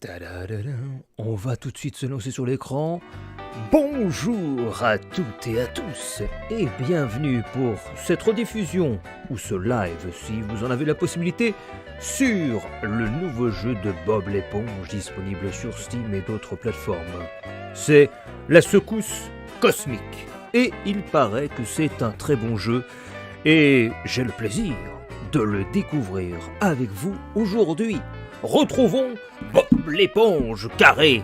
Tadadadam. On va tout de suite se lancer sur l'écran. Bonjour à toutes et à tous et bienvenue pour cette rediffusion ou ce live si vous en avez la possibilité sur le nouveau jeu de Bob l'éponge disponible sur Steam et d'autres plateformes. C'est la secousse cosmique et il paraît que c'est un très bon jeu et j'ai le plaisir de le découvrir avec vous aujourd'hui. Retrouvons Bob l'éponge carré.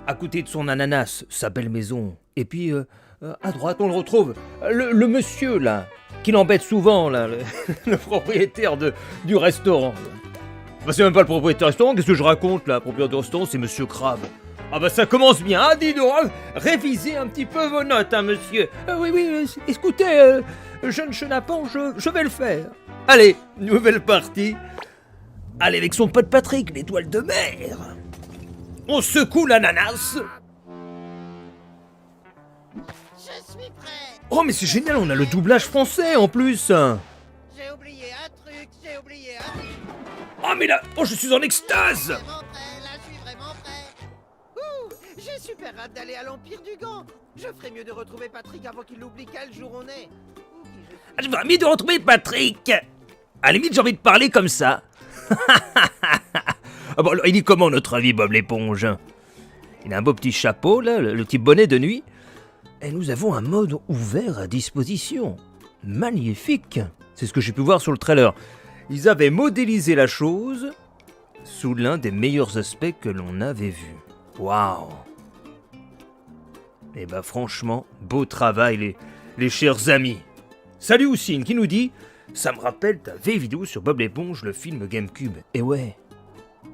À côté de son ananas, sa belle maison. Et puis, à droite, on le retrouve. Le monsieur, là, qui l'embête souvent, là, le propriétaire du restaurant. Bah, c'est même pas le propriétaire du restaurant, qu'est-ce que je raconte, là? Le propriétaire du restaurant, c'est Monsieur Crabe. Ah bah ça commence bien, ah dis donc, révisez un petit peu vos notes, hein, monsieur. Oui, écoutez, jeune chenapan, je vais le faire. Allez, nouvelle partie. Allez, avec son pote Patrick, l'étoile de mer. On secoue l'ananas. Je suis prêt. Oh, mais c'est génial, on a le doublage français en plus. J'ai oublié un truc, Oh, mais là, oh, je suis en extase. Là, je suis vraiment prêt. Ouh, j'ai super hâte d'aller à l'Empire du Gant. Je ferais mieux de retrouver Patrick avant qu'il l'oublie quel jour on est. Je voudrais mieux de retrouver Patrick. À la limite, j'ai envie de parler comme ça. Ah bon, alors, il est comment notre ami Bob l'éponge? Il a un beau petit chapeau, là, le petit bonnet de nuit. Et nous avons un mode ouvert à disposition. Magnifique. C'est ce que j'ai pu voir sur le trailer. Ils avaient modélisé la chose sous l'un des meilleurs aspects que l'on avait vu. Waouh. Eh ben franchement, beau travail les chers amis. Salut Houssine qui nous dit « Ça me rappelle ta vieille vidéo sur Bob l'éponge, le film GameCube. » Et ouais,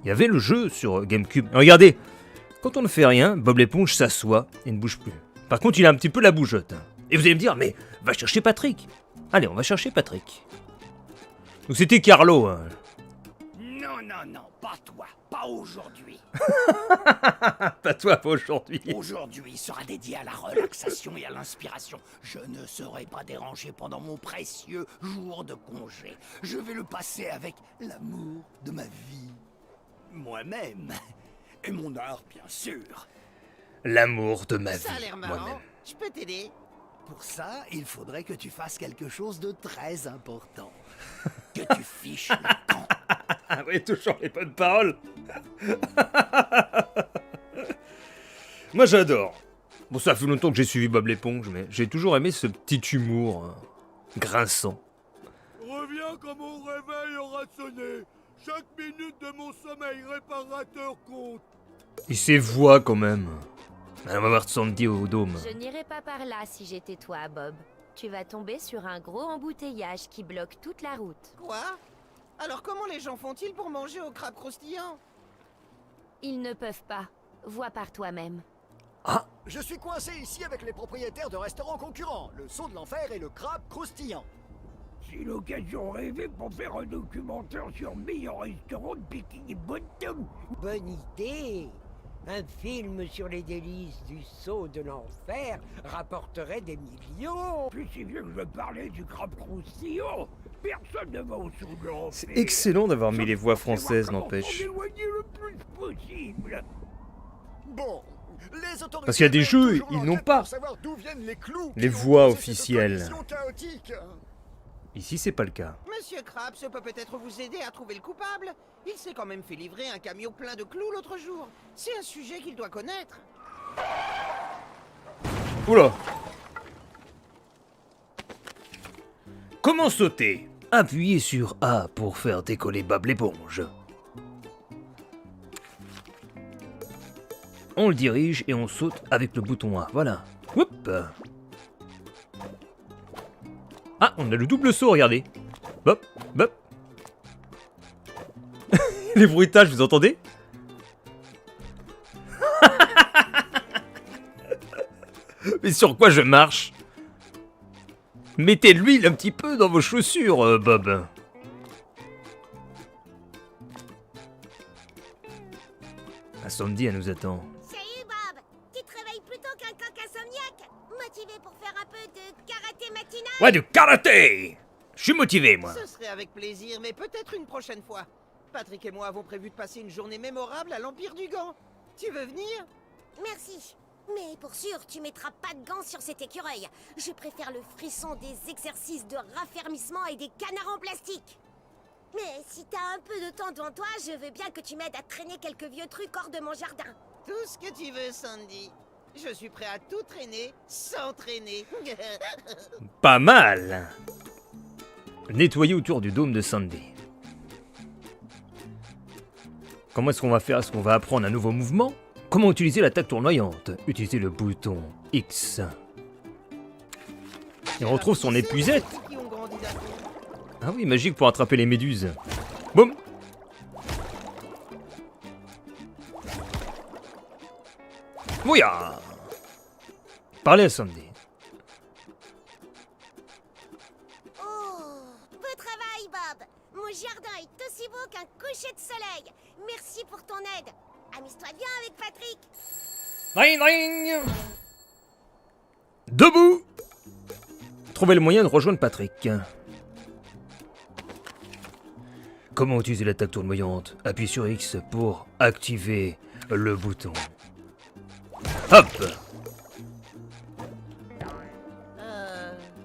il y avait le jeu sur GameCube. Et regardez, quand on ne fait rien, Bob l'éponge s'assoit et ne bouge plus. Par contre, il a un petit peu la bougeotte. Et vous allez me dire « Mais va chercher Patrick !» Allez, on va chercher Patrick. Donc c'était Carlo. Hein. Non, pas toi, pas aujourd'hui. Pas toi, pas aujourd'hui. Aujourd'hui sera dédié à la relaxation et à l'inspiration. Je ne serai pas dérangé pendant mon précieux jour de congé. Je vais le passer avec l'amour de ma vie. Moi-même. Et mon art, bien sûr. L'amour de ma vie, Ça a l'air marrant. moi-même. Je peux t'aider. Pour ça, il faudrait que tu fasses quelque chose de très important. Que tu fiches le camp. Ah oui, toujours les bonnes paroles. Moi j'adore. Bon, ça fait longtemps que j'ai suivi Bob l'éponge, mais j'ai toujours aimé ce petit humour grinçant. Reviens quand mon réveil aura sonné. Chaque minute de mon sommeil réparateur compte. Et ses voix quand même. On va voir Sandy au dôme. Je n'irai pas par là si j'étais toi, Bob. Tu vas tomber sur un gros embouteillage qui bloque toute la route. Quoi? Alors comment les gens font-ils pour manger au crabe croustillant? Ils ne peuvent pas. Vois par toi-même. Je suis coincé ici avec les propriétaires de restaurants concurrents, le saut de l'enfer et le crabe croustillant. C'est l'occasion rêvée pour faire un documentaire sur le meilleur restaurant de Bikini Bottom. Bonne idée. Un film sur les délices du saut de l'enfer rapporterait des millions. Plus si bien que je parlais du crabe croustillant, personne ne va au saut de l'enfer. C'est excellent d'avoir mis les voix françaises, Comment n'empêche. s'en éloigner le plus possible. Bon, les autorités Parce qu'il y a des mènent jeux, toujours ils l'enquête n'ont pas pour savoir d'où viennent les clous les qui ont voix causé cette officielles. collision chaotique. Ici, c'est pas le cas. Monsieur Krabs peut peut-être vous aider à trouver le coupable. Il s'est quand même fait livrer un camion plein de clous l'autre jour. C'est un sujet qu'il doit connaître. Oula. Comment sauter? Appuyez sur A pour faire décoller Bob l'éponge. On le dirige et on saute avec le bouton A. Voilà. Hop. Ah, on a le double saut, regardez. Hop, hop. Les bruitages, vous entendez? Mais sur quoi je marche? Mettez de l'huile un petit peu dans vos chaussures, Bob. Ah, Sandy, elle nous attend. Salut Bob, tu te réveilles plutôt qu'un coq insomniaque. Motivé pour faire un peu de karaté matinal? Ouais, du karaté! Je suis motivé, moi. Ce serait avec plaisir, mais peut-être une prochaine fois. Patrick et moi avons prévu de passer une journée mémorable à l'Empire du Gant. Tu veux venir? Merci. Mais pour sûr, tu mettras pas de gants sur cet écureuil. Je préfère le frisson des exercices de raffermissement et des canards en plastique. Mais si t'as un peu de temps devant toi, je veux bien que tu m'aides à traîner quelques vieux trucs hors de mon jardin. Tout ce que tu veux, Sandy. Je suis prêt à tout traîner sans traîner. Pas mal. Nettoyer autour du dôme de Sandy. Comment est-ce qu'on va faire? Est-ce qu'on va apprendre un nouveau mouvement? Comment utiliser l'attaque tournoyante? Utiliser le bouton X. Et on retrouve son épuisette. Qui ont grandi d'un coup. Ah oui, magique pour attraper les méduses. Boum. Mouya. Parlez à Sandy. Oh, beau travail, Bob. Mon jardin est aussi beau qu'un coucher de soleil. Merci pour ton aide. Amuse-toi bien avec Patrick. Ring, ring. Debout. Trouvez le moyen de rejoindre Patrick. Comment utiliser l'attaque tournoyante? Appuyez sur X pour activer le bouton. Hop.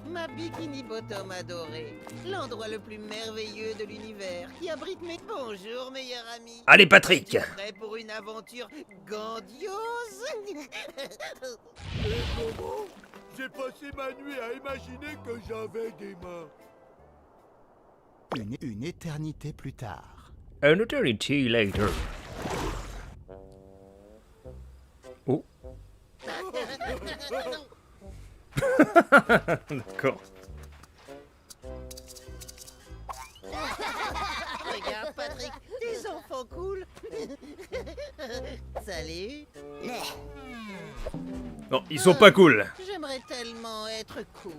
Ma bikini bottom adorée. L'endroit le plus merveilleux de l'univers qui abrite mes... Bonjour, meilleur ami. Allez Patrick. Es-tu prêt pour une aventure grandiose? Bobo, j'ai passé ma nuit à imaginer que j'avais des mains. Une éternité plus tard. An eternity later. Oh. D'accord. Regarde, Patrick, des enfants cool. Salut. Non, ils sont pas cool. J'aimerais tellement être cool.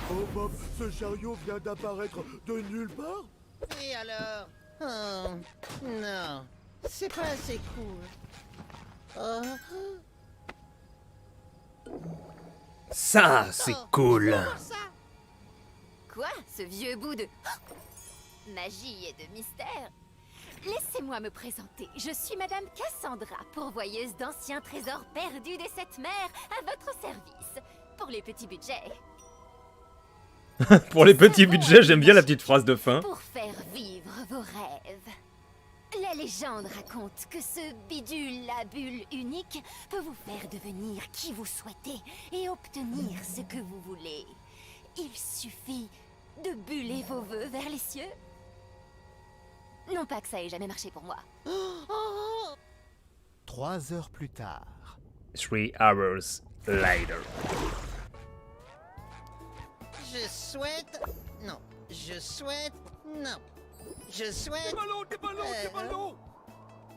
Oh Bob, ce chariot vient d'apparaître de nulle part? Et alors? Oh, non. C'est pas assez cool. Oh. Ça, c'est cool. Comment ça? Quoi? Ce vieux bout de... magie et de mystère? Laissez-moi me présenter. Je suis Madame Cassandra, pourvoyeuse d'anciens trésors perdus des sept mers à votre service. Pour les petits budgets. Pour les petits budgets, j'aime bien la petite phrase de fin. Pour faire vivre vos rêves. La légende raconte que ce bidule à bulle unique peut vous faire devenir qui vous souhaitez et obtenir ce que vous voulez. Il suffit de buller vos vœux vers les cieux. Non pas que ça ait jamais marché pour moi. 3 heures plus tard. 3 hours later. Je souhaite... Non. Je souhaite... Non. Je souhaite... Des ballons, des ballons, des ballons!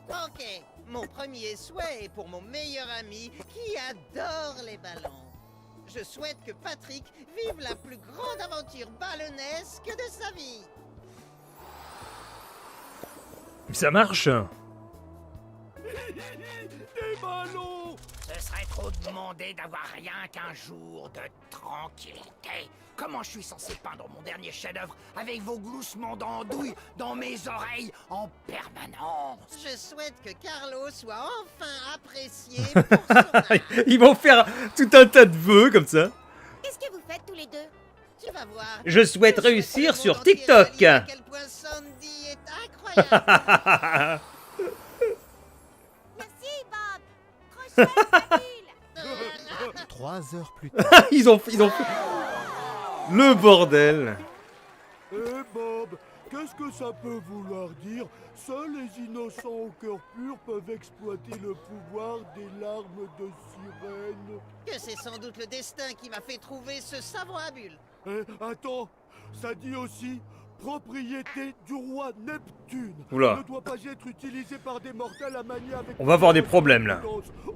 Ok. Mon premier souhait est pour mon meilleur ami qui adore les ballons. Je souhaite que Patrick vive la plus grande aventure ballonnesque de sa vie. Ça marche. Des ballons! Ce serait trop demander d'avoir rien qu'un jour de tranquillité. Comment je suis censé peindre mon dernier chef-d'œuvre avec vos gloussements d'andouille dans mes oreilles en permanence? Je souhaite que Carlo soit enfin apprécié pour son art. Ils vont faire tout un tas de vœux comme ça. Qu'est-ce que vous faites tous les deux? Tu vas voir. Je souhaite réussir que le sur monde entier TikTok. réalise à quel point Sandy est incroyable. Merci, Bob. Trop chouette, la bulle. 3 heures plus tard. ils ont fait le bordel. Eh Bob, qu'est-ce que ça peut vouloir dire? Seuls les innocents au cœur pur peuvent exploiter le pouvoir des larmes de sirène. Que c'est sans doute le destin qui m'a fait trouver ce savon à bulles. Eh, attends, ça dit aussi propriété du roi Neptune. Oula. Ne doit pas être utilisé par des mortels à manier avec... On va avoir des problèmes, là. Oh, oh.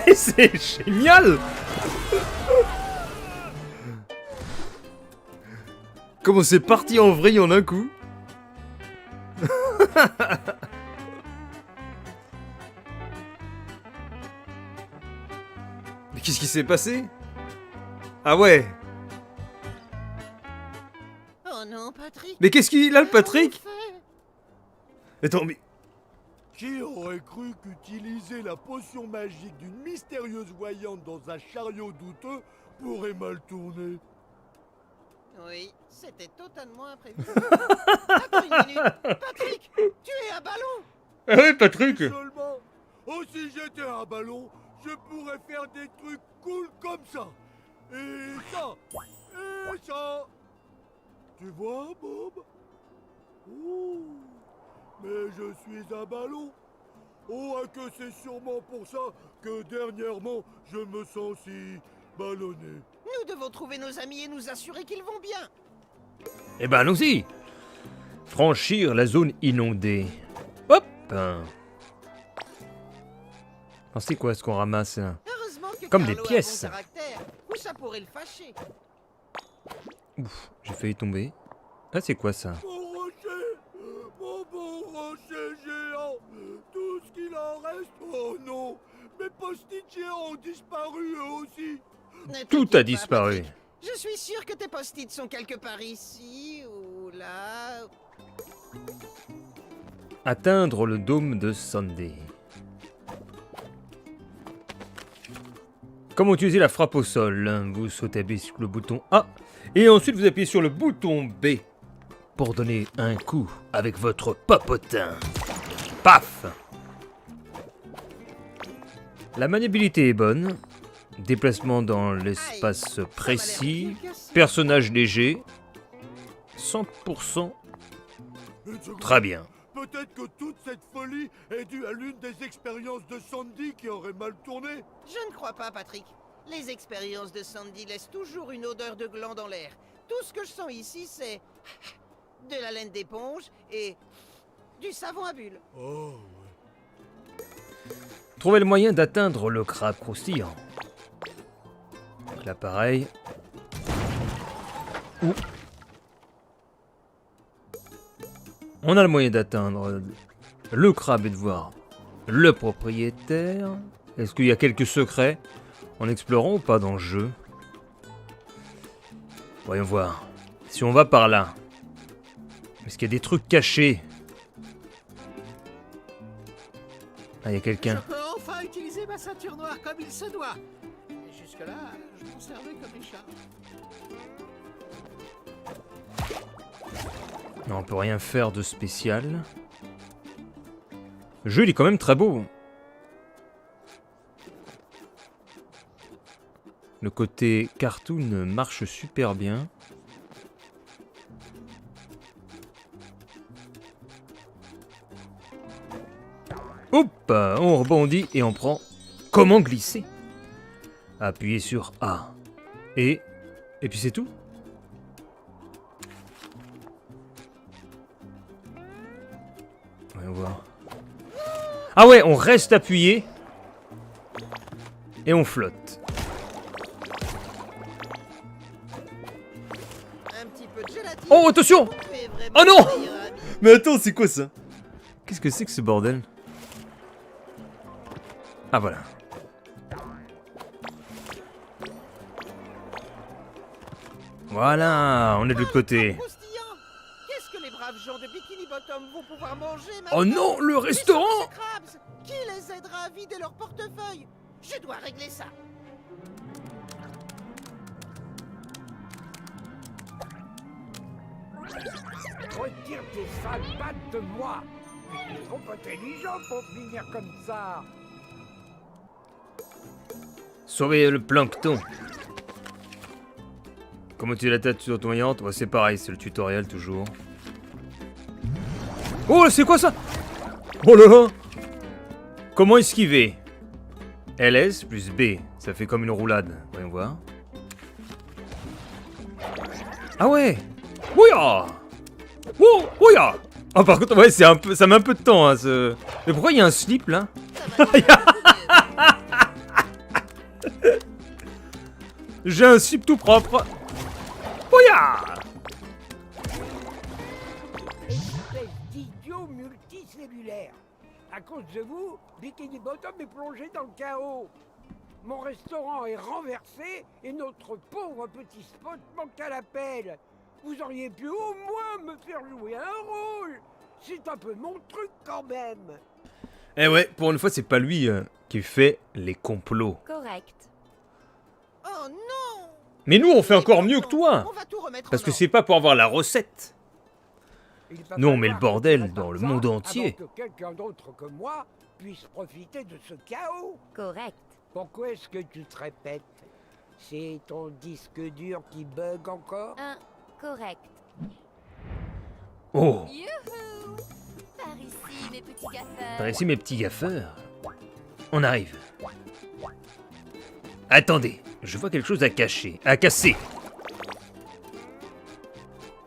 Mais c'est génial. Comment c'est parti en vrille en un coup. Qu'est-ce qui s'est passé? Ah ouais. Oh non, Patrick. Mais qu'est-ce qu'il a, le Patrick? Attends, mais... Qui aurait cru qu'utiliser la potion magique d'une mystérieuse voyante dans un chariot douteux pourrait mal tourner? Oui, c'était totalement imprévu. Attends une minute. Patrick, tu es un ballon. Ah ouais, Patrick. Seulement, oh si j'étais un ballon, je pourrais faire des trucs cool comme ça. Et ça. Et ça. Tu vois, Bob? Ouh. Mais je suis un ballon. Oh, que c'est sûrement pour ça que dernièrement, je me sens si ballonné. Nous devons trouver nos amis et nous assurer qu'ils vont bien. Eh ben, allons-y. Franchir la zone inondée. Hop. Alors, c'est quoi ce qu'on ramasse là? Heureusement que Comme Carlo des pièces. a bon caractère, ou ça pourrait le fâcher. Ouf, j'ai failli tomber. Ah, c'est quoi ça? Mon rocher, mon beau rocher géant, tout ce qu'il en reste. Oh non, mes post-it géants ont disparu eux aussi. Ne Tout t'inquiète a pas, disparu. Patrick. Je suis sûr que tes post-it sont quelque part ici ou là. Atteindre le dôme de Sandy. Comment utiliser la frappe au sol? Vous sautez sur le bouton A et ensuite vous appuyez sur le bouton B pour donner un coup avec votre popotin. Paf! La maniabilité est bonne. Déplacement dans l'espace précis. Personnage léger. 100%. Une seconde. Très bien. Peut-être que toute cette folie est due à l'une des expériences de Sandy qui aurait mal tourné. Je ne crois pas, Patrick. Les expériences de Sandy laissent toujours une odeur de gland dans l'air. Tout ce que je sens ici, c'est de la laine d'éponge et du savon à bulles. Oh, Trouvez le moyen d'atteindre le crabe croustillant. Donc là, pareil. Ouh. On a le moyen d'atteindre le crabe et de voir le propriétaire. Est-ce qu'il y a quelques secrets en explorant ou pas dans le jeu? Voyons voir. Si on va par là, est-ce qu'il y a des trucs cachés? Ah, il y a quelqu'un. Je peux enfin utiliser ma ceinture noire comme il se doit. Et jusque-là, je m'en servais comme écharpe. Non, on peut rien faire de spécial. Le jeu, il est quand même très beau. Le côté cartoon marche super bien. Hop, on rebondit et on prend comment glisser. Appuyez sur A. Et puis c'est tout. Voyons voir. Ah ouais, on reste appuyé. Et on flotte. Un petit peu de gélatine. Oh, attention! Tu es vraiment Oh non! mon meilleur ami. Mais attends, c'est quoi ça? Qu'est-ce que c'est que ce bordel? Ah voilà. Voilà, on est de l'autre côté. Croustillant. Qu'est-ce que les braves gens de Bikini Bottom vont pouvoir manger maintenant? Oh non, le Les restaurant! sauces Krabs. Qui les aidera à vider leur portefeuille? Je dois régler ça. Retire tes sales pattes de moi. Tu es trop intelligent pour finir comme ça. Sauver le plancton. Comment utiliser la tête tournante? Ouais, c'est pareil, c'est le tutoriel toujours. Oh, c'est quoi ça? Oh là là! Comment esquiver? LS plus B, ça fait comme une roulade. Voyons voir. Ah ouais! Ouya! Oh, ouya! Ah, par contre, ouais, c'est un peu, ça met un peu de temps, hein, ce... Mais pourquoi il y a un slip, là? J'ai un slip tout propre. Ouya! Espèce d'idiot multicellulaire. À cause de vous, Bikini Bottom est plongé dans le chaos. Mon restaurant est renversé et notre pauvre petit spot manque à l'appel. Vous auriez pu au moins me faire jouer un rôle. C'est un peu mon truc quand même. Eh ouais, pour une fois, c'est pas lui qui fait les complots. Correct. Oh non! Mais nous, on fait encore mieux que toi. On va tout remettre Parce en que ordre. c'est pas pour avoir la recette. Il va Nous, on met le falloir bordel que je dans le fasse monde ça entier. avant que quelqu'un d'autre que moi puisse profiter de ce chaos. Correct. Pourquoi est-ce que tu te répètes? C'est ton disque dur qui bug encore? Correct. Oh, Youhou! Par ici, mes petits gaffeurs. par ici mes petits gaffeurs. On arrive. Attendez, je vois quelque chose à cacher, à casser.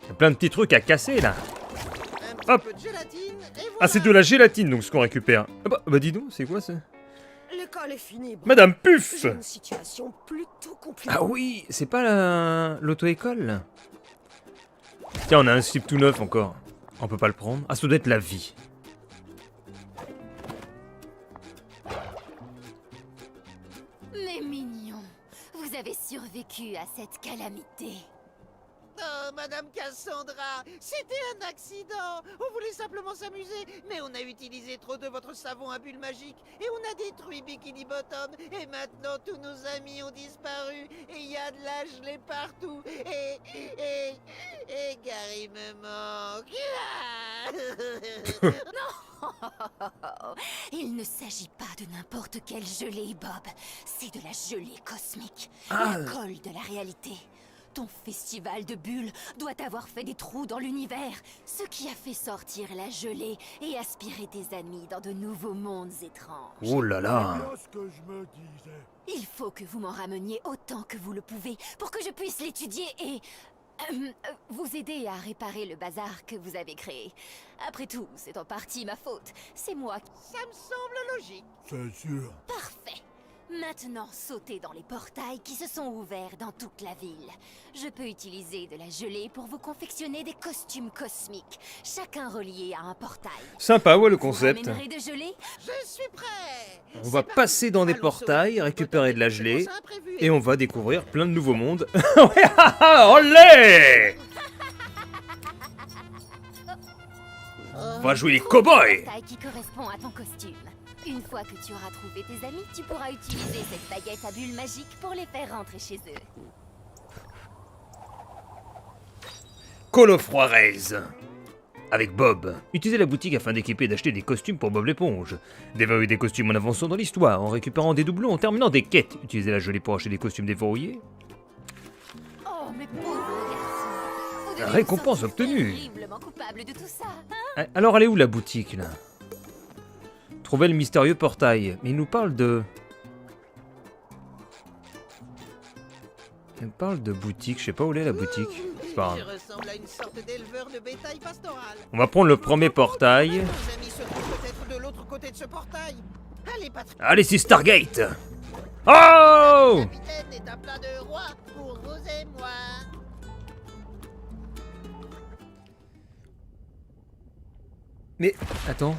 Il y a plein de petits trucs à casser là. Un petit Hop. peu de gélatine, et voilà. Ah, c'est de la gélatine donc ce qu'on récupère. Ah bah dis donc, c'est quoi ça? L'école est finie. Madame Puff! J'ai une situation plutôt compliquée. Ah oui, c'est pas l'auto-école là? Tiens, on a un slip tout neuf encore. On peut pas le prendre. Ah, ça doit être la vie. Les mignons, vous avez survécu à cette calamité. Oh, Madame Cassandra, c'était un accident. On voulait simplement s'amuser, mais on a utilisé trop de votre savon à bulles magiques et on a détruit Bikini Bottom. Et maintenant, tous nos amis ont disparu et il y a de la gelée partout. Et Gary me manque. Il ne s'agit pas de n'importe quelle gelée, Bob. C'est de la gelée cosmique. Ah. La colle de la réalité. Ton festival de bulles doit avoir fait des trous dans l'univers, ce qui a fait sortir la gelée et aspirer tes amis dans de nouveaux mondes étranges. Oh là là. Voilà ce que je me disais. Il faut que vous m'en rameniez autant que vous le pouvez pour que je puisse l'étudier et vous aider à réparer le bazar que vous avez créé. Après tout, c'est en partie ma faute. C'est moi qui... Ça me semble logique. C'est sûr. Parfait. Maintenant, sautez dans les portails qui se sont ouverts dans toute la ville. Je peux utiliser de la gelée pour vous confectionner des costumes cosmiques, chacun relié à un portail. Sympa, ouais, le Vous concept. ramènerez de gelée? Je suis prêt. On va passer dans des portails, récupérer de la gelée, et on va découvrir plein de nouveaux mondes. Ouais, ah, ah, olé! On va jouer les cow-boys! Taille qui correspond à ton costume. Une fois que tu auras trouvé tes amis, tu pourras utiliser cette baguette à bulles magiques pour les faire rentrer chez eux. Call of Juarez avec Bob. Utilisez la boutique afin d'équiper et d'acheter des costumes pour Bob l'éponge. Déverrouillez des costumes en avançant dans l'histoire, en récupérant des doublons, en terminant des quêtes. Utilisez la gelée pour acheter des costumes déverrouillés. Oh, mes pauvres garçons. Vous devez vous Récompense sentir obtenue. terriblement coupable de tout ça, hein? Ah, alors elle est où la boutique là? Trouver le mystérieux portail. Mais il nous parle de... Il nous parle de boutique, je sais pas où est la boutique. C'est pas Je grave. ressemble à une sorte d'éleveur de bétail pastoral. On va prendre le premier portail. Nos amis se trouvent peut-être de l'autre côté de ce portail. Allez, Patrick. Allez, c'est Stargate. Oh! Le capitaine est un plat de roi pour vous et moi. Mais, attends.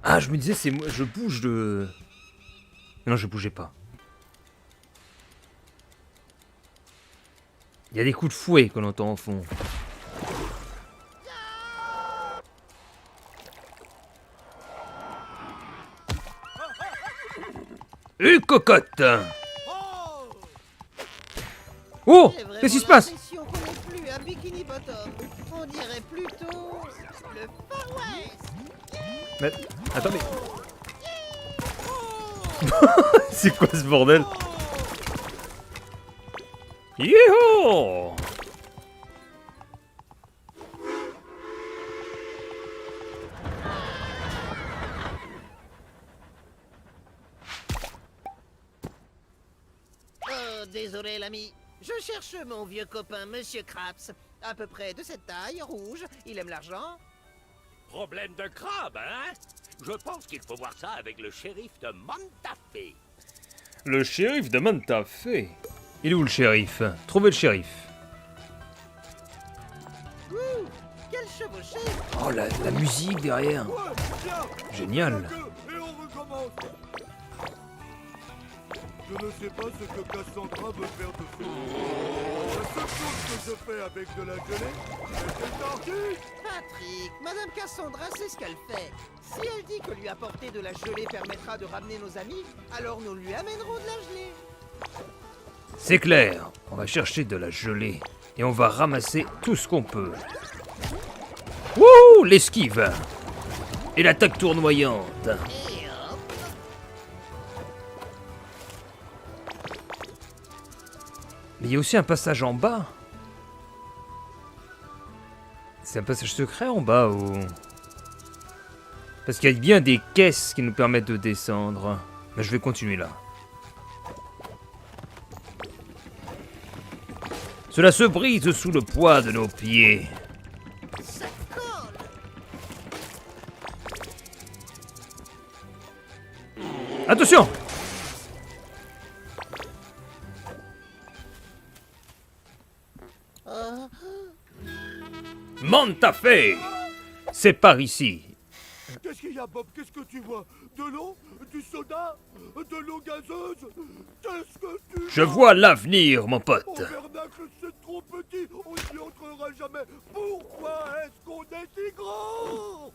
Ah, je me disais, c'est moi, je bouge de... Non, je bougeais pas. Il y a des coups de fouet qu'on entend au fond. Cocotte! Oh! J'ai vraiment Qu'est-ce qui se passe? l'impression qu'on n'est plus à Bikini Bottom. On dirait plutôt le Far West. Mais, attends, mais... C'est quoi ce bordel? Youhou! Oh, désolé l'ami. Je cherche mon vieux copain, Monsieur Krabs. À peu près de cette taille, rouge. Il aime l'argent. Problème de crabe, hein? Je pense qu'il faut voir ça avec le shérif de Montafé. Le shérif de Montafé. Il est où le shérif? Trouvez le shérif. Ouh, quel chevauché. Oh, la musique derrière. Ouais, tiens, Génial. et on recommence. Je ne sais pas ce que Cassandra veut faire de ce jour. La seule chose que je fais avec de la gelée, c'est des tartines. Patrick, Madame Cassandra sait ce qu'elle fait. Si elle dit que lui apporter de la gelée permettra de ramener nos amis, alors nous lui amènerons de la gelée. C'est clair, on va chercher de la gelée et on va ramasser tout ce qu'on peut. Wouh, l'esquive et l'attaque tournoyante. Et hop, Mais il y a aussi un passage en bas. C'est un passage secret en bas ou... Parce qu'il y a bien des caisses qui nous permettent de descendre. Mais je vais continuer là. Cela se brise sous le poids de nos pieds. ça colle. Attention! Montafe! C'est par ici. Qu'est-ce qu'il y a, Bob? Qu'est-ce que tu vois? De l'eau? Du soda? De l'eau gazeuse? Qu'est-ce que tu Je vois l'avenir, mon pote. Au vernacle, c'est trop petit, on n'y entrera jamais. Pourquoi est-ce qu'on est si grand?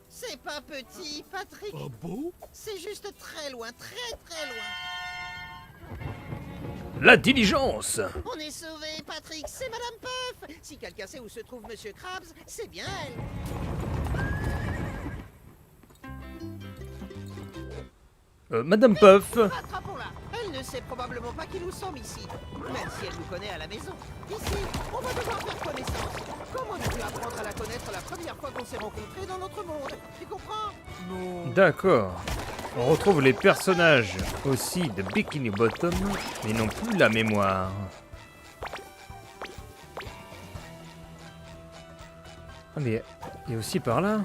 C'est pas petit, Patrick. Ah bon? C'est juste très loin, très très loin. La diligence. On est sauvés, Patrick, c'est Madame Puff. Si quelqu'un sait où se trouve Monsieur Krabs, c'est bien elle. Madame Puff. Attrapons-la. Elle ne sait probablement pas qui nous sommes ici, même si elle nous connaît à la maison. Ici, on va devoir faire connaissance. Comment on a pu apprendre à la connaître la première fois qu'on s'est rencontrés dans notre monde? Tu comprends? Non. D'accord. On retrouve les personnages aussi de Bikini Bottom, mais non plus la mémoire. Ah mais il y a aussi par là.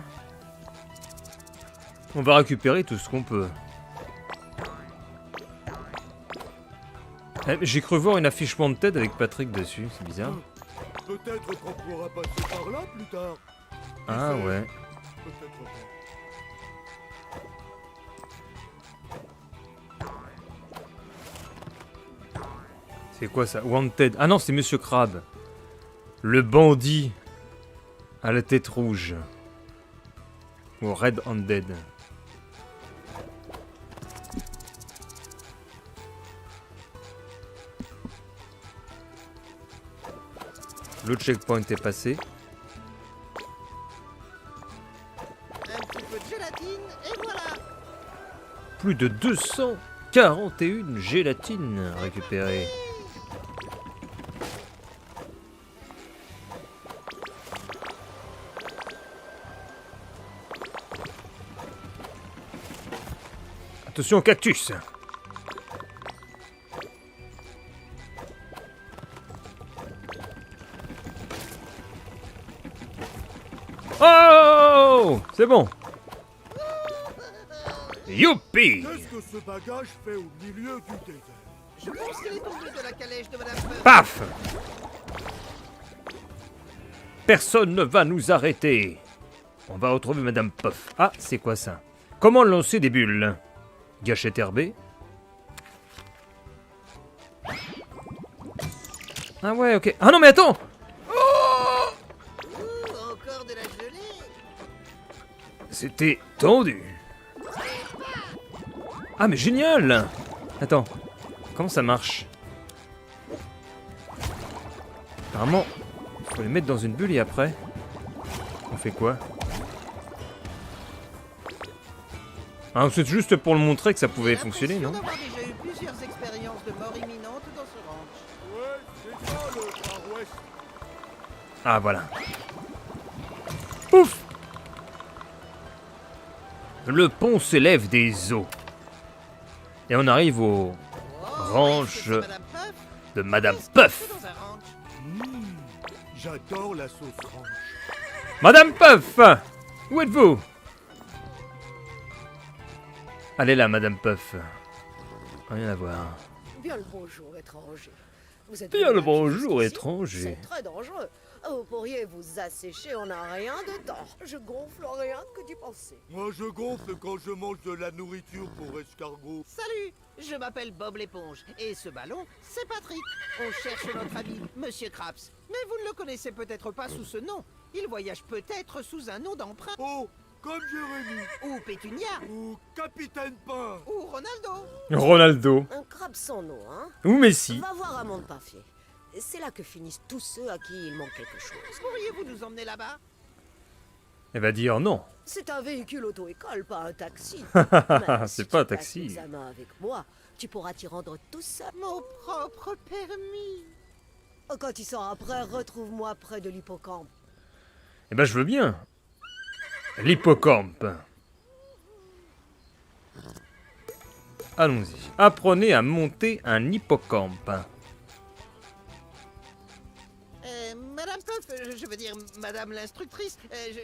On va récupérer tout ce qu'on peut. J'ai cru voir une affiche Wanted avec Patrick dessus, c'est bizarre. Peut-être qu'on pourra passer par là plus tard. Ah ouais. Peut-être pas. C'est quoi ça? Wanted. Ah non, c'est Monsieur Crab. Le bandit à la tête rouge. Ou Red Handed. Le checkpoint est passé. Un petit peu de gélatine, et voilà. Plus de 241 gélatines récupérées. Attention au cactus. Oh, c'est bon. Youpi! Qu'est-ce que ce bagage fait au milieu du désert? Je pense qu'il est tombé de la calèche de Madame Puff. Paf! Personne ne va nous arrêter. On va retrouver Madame Puff. Ah, c'est quoi ça? Comment lancer des bulles? Gâchette herbée. Ah ouais, ok. Ah non, mais attends! Encore de la gelée. C'était tendu. Ah, mais génial! Attends, comment ça marche? Apparemment, faut les mettre dans une bulle et après, on fait quoi? Ah, c'est juste pour le montrer que ça pouvait fonctionner, non? J'ai l'impression d'avoir déjà eu plusieurs expériences de mort imminente dans ce ranch. Ouais, c'est ça le Far West. Ah, voilà. Pouf! Le pont s'élève des eaux. Et on arrive au ranch Est-ce que c'est Madame Puff? de Madame Qu'est-ce qu'on Puff. fait dans un ranch? J'adore la sauce ranch. Madame Puff! Où êtes-vous? Allez là, Madame Puff. Rien à voir. Bien le bonjour, étranger. Vous êtes Bien venu le à pied bonjour, jusqu'ici? étranger. C'est très dangereux. Vous pourriez vous assécher en un rien de temps. Je gonfle rien que d'y penser. Moi, je gonfle quand je mange de la nourriture pour escargot. Salut, je m'appelle Bob l'éponge et ce ballon, c'est Patrick. On cherche notre ami, Monsieur Krabs. Mais vous ne le connaissez peut-être pas sous ce nom. Il voyage peut-être sous un nom d'emprunt. Oh, comme Jérémy. Ou Pétunia, Ou Capitaine Pain. ou Ronaldo. Ronaldo. Un crabe sans nom, hein? Ou Messi. Va voir un monde parfait. C'est là que finissent tous ceux à qui il manque quelque chose. Pourriez-vous nous emmener là-bas? Elle va dire non. C'est un véhicule auto-école, pas un taxi. C'est pas un taxi. L'examen avec moi, tu pourras t'y rendre tout seul. Mon propre permis. Quand il sera prêt, retrouve-moi près de l'hippocampe. Eh ben, je veux bien. L'hippocampe. Allons-y. Apprenez à monter un hippocampe. Madame Puff, je veux dire Madame l'instructrice,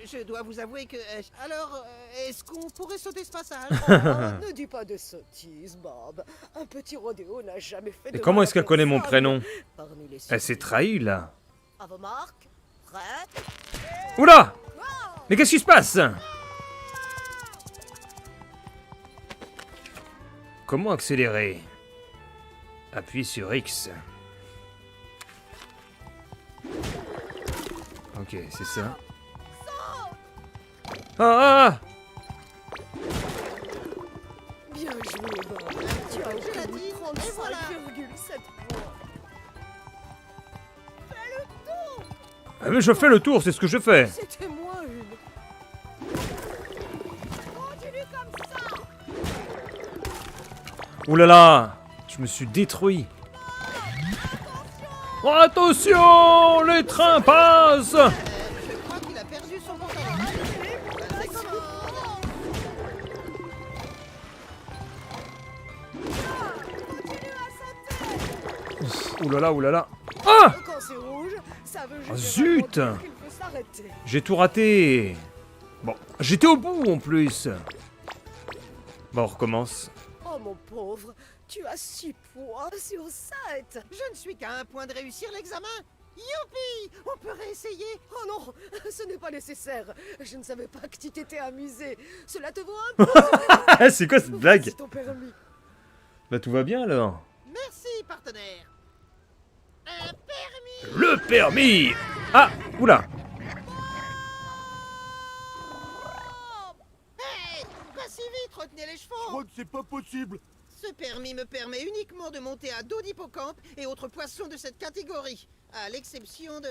je dois vous avouer que... alors, est-ce qu'on pourrait sauter ce passage? Ne dis pas de sottises, Bob. Un petit rodéo n'a jamais fait Et de comment mal est-ce à qu'elle connaît mon personne. prénom? Parmi les Elle s'est trahie, là. À vos marques, prêts? Oula! Mais qu'est-ce qui se passe? Comment accélérer? Appuie sur X. Ok, c'est ça. Ah! Bien joué, Bob. Tu as obtenu 35,7 points. Ah, mais je fais le tour, c'est ce que je fais. C'était moins une. Continue comme ça. Ouh là là! Je me suis détruit. Oh, attention! Les trains passent! Je crois qu'il a perdu son pantalon. Passez commande. Ouh là là, ouh là là. Ah! Quand c'est rouge, ça veut Ah, généralement zut! dire qu'il faut s'arrêter. J'ai tout raté. Bon, j'étais au bout en plus. Bon, on recommence. Oh mon pauvre, tu as 6 points sur 7. Je ne suis qu'à un point de réussir l'examen. Youpi! On peut réessayer. Oh non, ce n'est pas nécessaire. Je ne savais pas que tu t'étais amusé. Cela te vaut un point. C'est quoi cette blague? Voici ton permis. Bah tout va bien alors. Merci, partenaire. Un permis. Le permis. Ah, oula. Hey, pas si vite, retenez les Je chevaux. crois que c'est pas possible. Ce permis me permet uniquement de monter à dos d'hippocampe et autres poissons de cette catégorie, à l'exception de...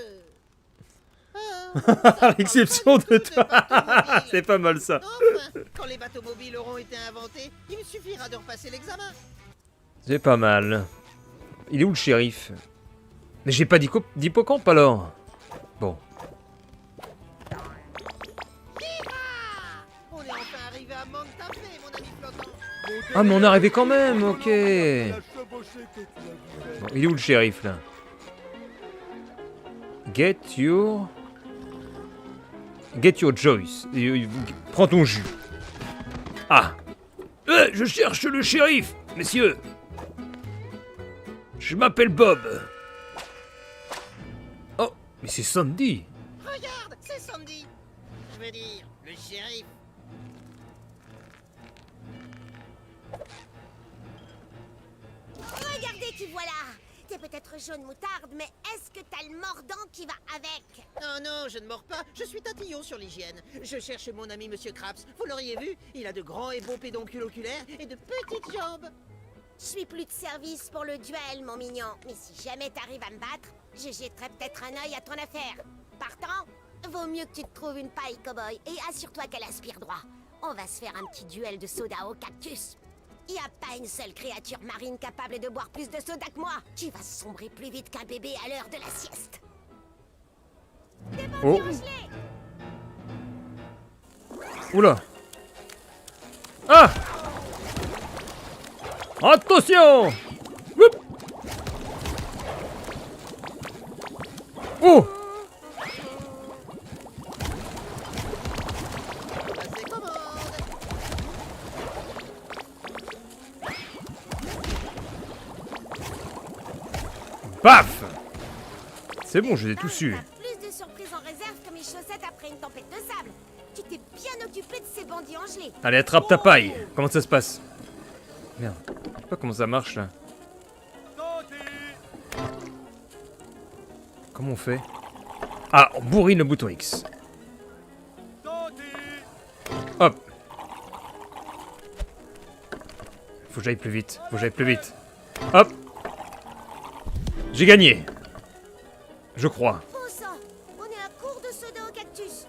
À l'exception de toi. C'est pas mal ça. Enfin, quand les bateaux mobiles auront été inventés, il me suffira de repasser l'examen. C'est pas mal. Il est où le shérif? Mais j'ai pas d'hippocampe alors. Bon. On est enfin arrivé à Mantafé, mon ami flottant. Ah mais on est arrivé quand même, ok. La chevauchée que tu as vue. Bon, il est où le shérif là? Get your Joyce. Prends ton jus. Ah. Je cherche le shérif, messieurs. Je m'appelle Bob. Oh, mais c'est Sandy. Regarde, c'est Sandy. Je veux dire, le shérif. Regardez qui voilà. T'es peut-être jaune moutarde, mais est-ce que t'as le mordant qui va avec? Non, non, je ne mords pas. Je suis tatillon sur l'hygiène. Je cherche mon ami Monsieur Krabs. Vous l'auriez vu, il a de grands et beaux pédoncules oculaires et de petites jambes. Je suis plus de service pour le duel, mon mignon. Mais si jamais t'arrives à me battre, je jetterai peut-être un œil à ton affaire. Partant, vaut mieux que tu te trouves une paille, cow-boy, et assure-toi qu'elle aspire droit. On va se faire un petit duel de soda au cactus. Y a pas une seule créature marine capable de boire plus de soda que moi. Tu vas sombrer plus vite qu'un bébé à l'heure de la sieste. Oh. Oula. Ah. Attention. Oup. Oh. Passez commande. Paf! C'est bon, je les ai tous eus. T'as plus de surprises en réserve que mes chaussettes après une tempête de sable. Tu t'es bien occupé de ces bandits en gelée. Allez, attrape ta paille. Comment ça se passe? Merde. Je sais pas comment ça marche là. Comment on fait? Ah, on bourrine le bouton X. Hop. Faut que j'aille plus vite. Faut que j'aille plus vite. Hop. J'ai gagné. Je crois. Oh ça, on est à court de soda au cactus.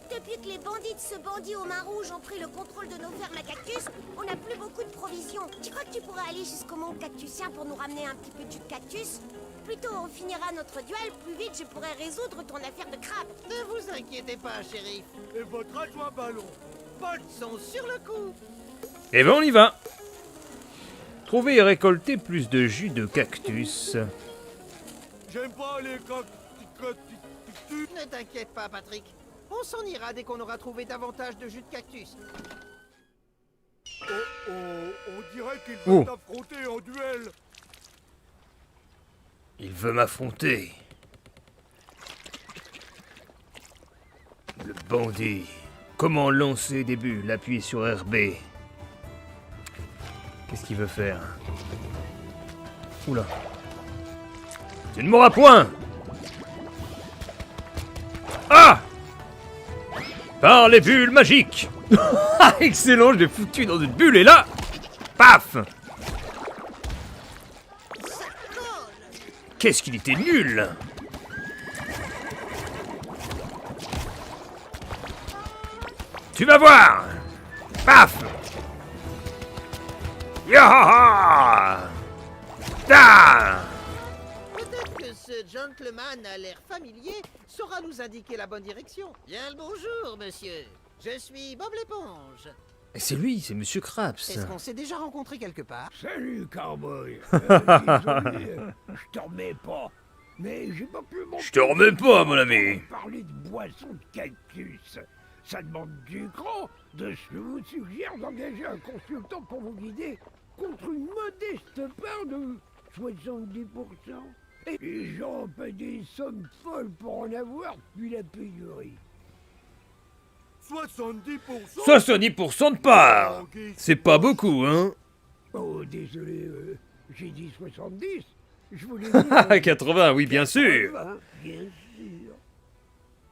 Depuis que les bandits de ce bandit aux mains rouges ont pris le contrôle de nos fermes à cactus, on n'a plus beaucoup de provisions. Tu crois que tu pourrais aller jusqu'au monde cactusien pour nous ramener un petit peu de jus de cactus? Plus tôt on finira notre duel, plus vite je pourrai résoudre ton affaire de crabe. Ne vous inquiétez pas, shérif. Et votre adjoint ballon. Pas de Ils sont sur le coup. Et ben on y va. Trouver et récolter plus de jus de cactus. J'aime pas les cactus. Ne t'inquiète pas, Patrick. On s'en ira dès qu'on aura trouvé davantage de jus de cactus. Oh, on dirait qu'ils Oh. veulent affronter en duel. Il veut m'affronter. Le bandit. Comment lancer des bulles? Appuyer sur RB. Qu'est-ce qu'il veut faire? Oula. Tu ne m'auras point! Ah! Par les bulles magiques! Ah, excellent, je l'ai foutu dans une bulle et là... Paf! Qu'est-ce qu'il était nul! Tu vas voir! Paf! Yahaha! Da! Peut-être que ce gentleman à l'air familier saura nous indiquer la bonne direction. Bien le bonjour, monsieur. Je suis Bob l'éponge. C'est lui, c'est Monsieur Krabs. Est-ce qu'on s'est déjà rencontré quelque part? Salut, cowboy. Désolé, je t'en remets pas. Mais j'ai pas pu m'en... Je te remets pas, mon ami. Parler de boisson de cactus. Ça demande du cran. De ce que je vous suggère d'engager un consultant pour vous guider contre une modeste part de 70%. Et les gens paient des sommes folles pour en avoir depuis la pénurie. 70%. 70% de part. C'est pas beaucoup, hein? Oh, désolé, j'ai dit 70. Je voulais dire... 80, oui, bien sûr. 80, bien sûr.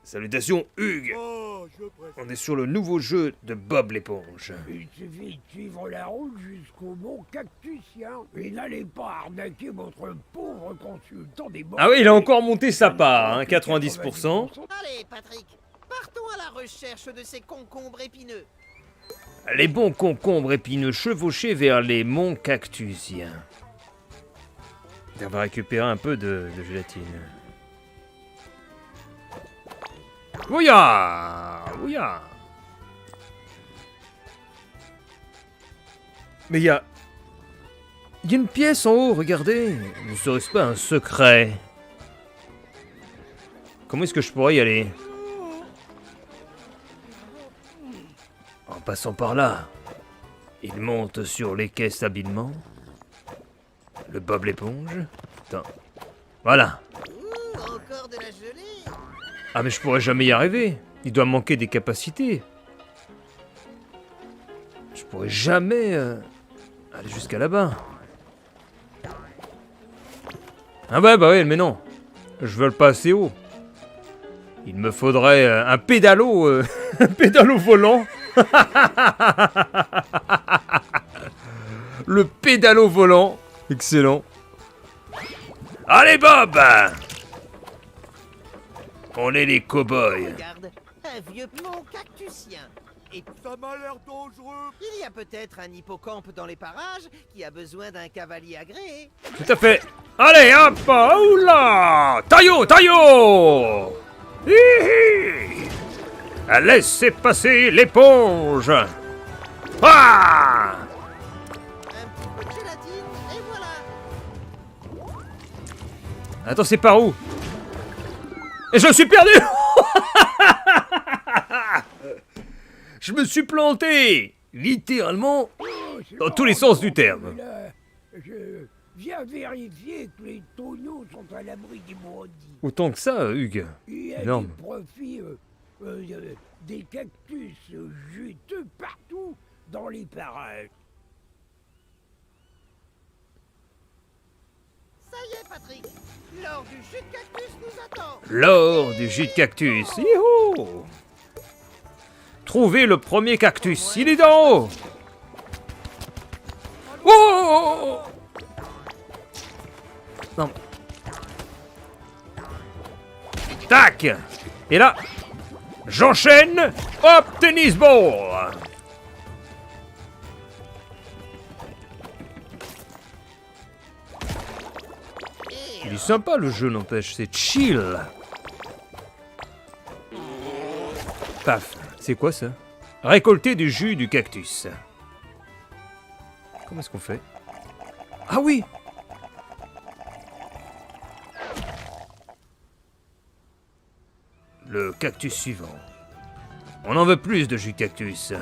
Salutations, Hugues. Oh, je préfère. On est sur le nouveau jeu de Bob l'éponge. Il suffit de suivre la route jusqu'au mont Cactusien. Et n'allez pas arnaquer votre pauvre consultant des bords. Ah oui, il a encore monté sa part, hein, 90%. Allez, Patrick. Partons à la recherche de ces concombres épineux. Les bons concombres épineux chevauchés vers les monts cactusiens. On va récupérer un peu de gélatine. Ouya! Ouya! Mais il y a une pièce en haut, regardez. Ne serait-ce pas un secret? Comment est-ce que je pourrais y aller? En passant par là. Il monte sur les caisses habilement. Le Bob l'éponge. Attends. Voilà. Ouh, encore de la gelée. Ah mais je pourrais jamais y arriver. Il doit manquer des capacités. Je pourrais jamais aller jusqu'à là-bas. Ah ouais, bah ouais, mais non. Je vole pas assez haut. Il me faudrait un pédalo, un pédalo volant. Le pédalo volant. Excellent. Allez Bob! On est les cow-boys. Regarde, un vieux mont cactusien. Et Ça m'a l'air dangereux. il y a peut-être un hippocampe dans les parages qui a besoin d'un cavalier agréé. Tout à fait. Allez, hop! Oula! Taillot, taillot! Hihi! Laissez passer l'éponge! Ah! Un petit peu de gélatine, et voilà. Attends, c'est par où? Et je suis perdu! Je me suis planté! Littéralement, Oh, c'est dans bon, tous les sens du terme. mais là, Viens vérifier que les tonneaux sont à l'abri des maudits. Autant que ça, Hugues. Il y a Énorme. des profits, des cactus juteux partout dans les parages. Ça y est, Patrick. L'or du jus de cactus nous attend. L'or du jus de cactus. Youhou! Trouvez le premier cactus. Il est d'en haut. Oh! Non. Tac! Et là, j'enchaîne. Hop, tennis ball. Il est sympa le jeu, n'empêche, c'est chill. Paf, c'est quoi ça? Récolter du jus du cactus. Comment est-ce qu'on fait? Ah oui! Le cactus suivant. On en veut plus de jus de cactus.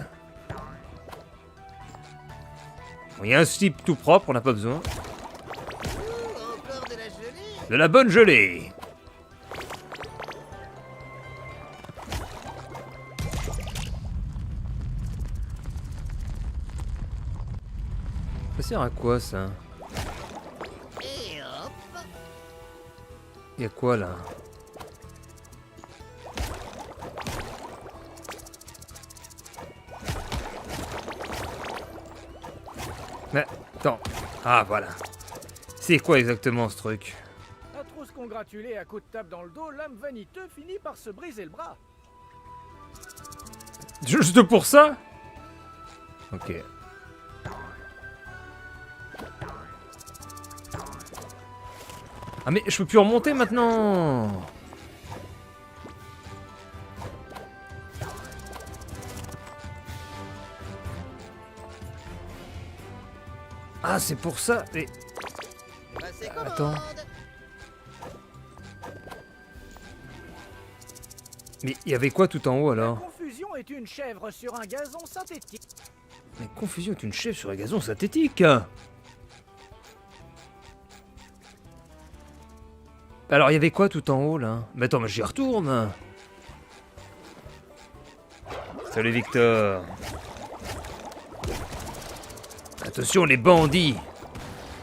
Il y a un slip tout propre, on n'a pas besoin. Encore de la gelée. De la bonne gelée. Ça sert à quoi ça? Et hop. Y a quoi là? Mais attends. Ah voilà. C'est quoi exactement ce truc? À trop se congratuler à coups de tape dans le dos, l'homme vaniteux finit par se briser le bras. Juste pour ça? Ok. Ah mais je peux plus remonter maintenant. Ah c'est pour ça. Mais Passez Attends. commande. mais il y avait quoi tout en haut alors? Confusion est une chèvre sur un gazon synthétique. Mais confusion est une chèvre sur un gazon synthétique. Alors il y avait quoi tout en haut là? Mais attends, mais j'y retourne. Salut Victor. Attention les bandits.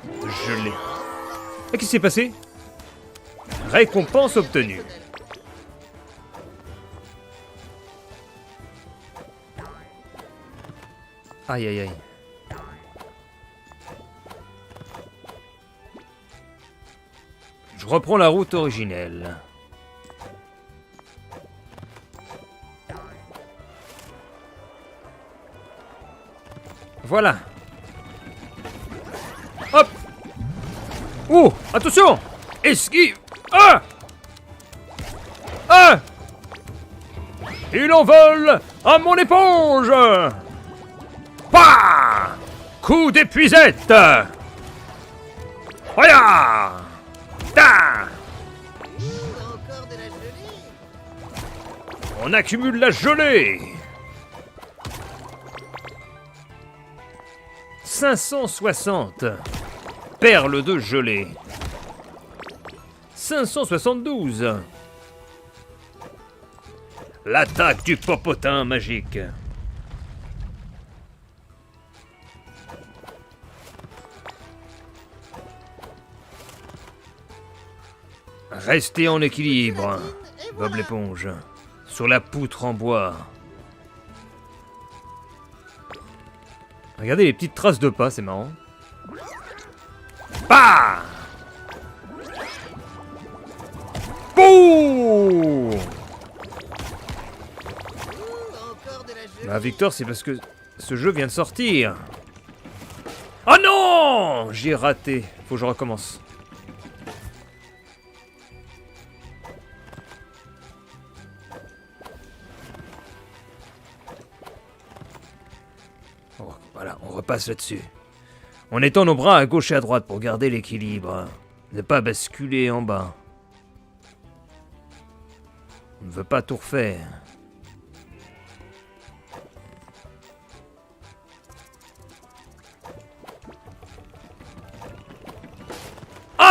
Je l'ai. Ah, qu'est-ce qui s'est passé? Récompense obtenue. Aïe aïe aïe. Je reprends la route originelle. Voilà. Hop. Oh, attention. Esquive. Ah. Ah. Il envole à mon éponge. Pah. Coup d'épuisette. Regarde. Ta. Encore de la gelée. On accumule la gelée. 560 perles de gelée. 572. L'attaque du popotin magique. Restez en équilibre, Et Bob voilà. l'éponge, sur la poutre en bois. Regardez les petites traces de pas, c'est marrant. Bah! Bouh! Encore de la gelée. Bah Victor, c'est parce que ce jeu vient de sortir. Oh non! J'ai raté. Faut que je recommence. Oh, voilà, on repasse là-dessus. On étend nos bras à gauche et à droite pour garder l'équilibre. Ne pas basculer en bas. On ne veut pas tout refaire.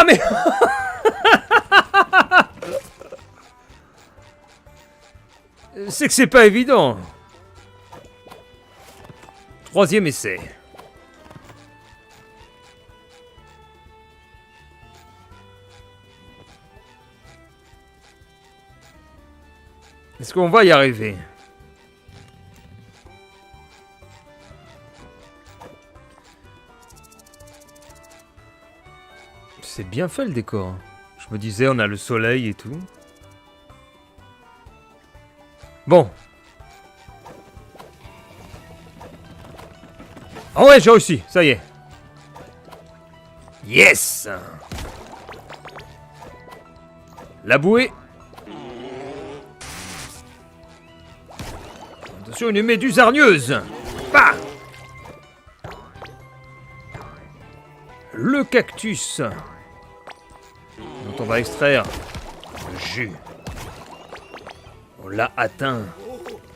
mais... C'est que c'est pas évident. 3e essai. Est-ce qu'on va y arriver? C'est bien fait le décor. Je me disais, on a le soleil et tout. Bon. Ah ouais, j'ai réussi, ça y est. Yes! La bouée. Attention, une méduse hargneuse. Bah! Le cactus. Dont on va extraire le jus. On l'a atteint.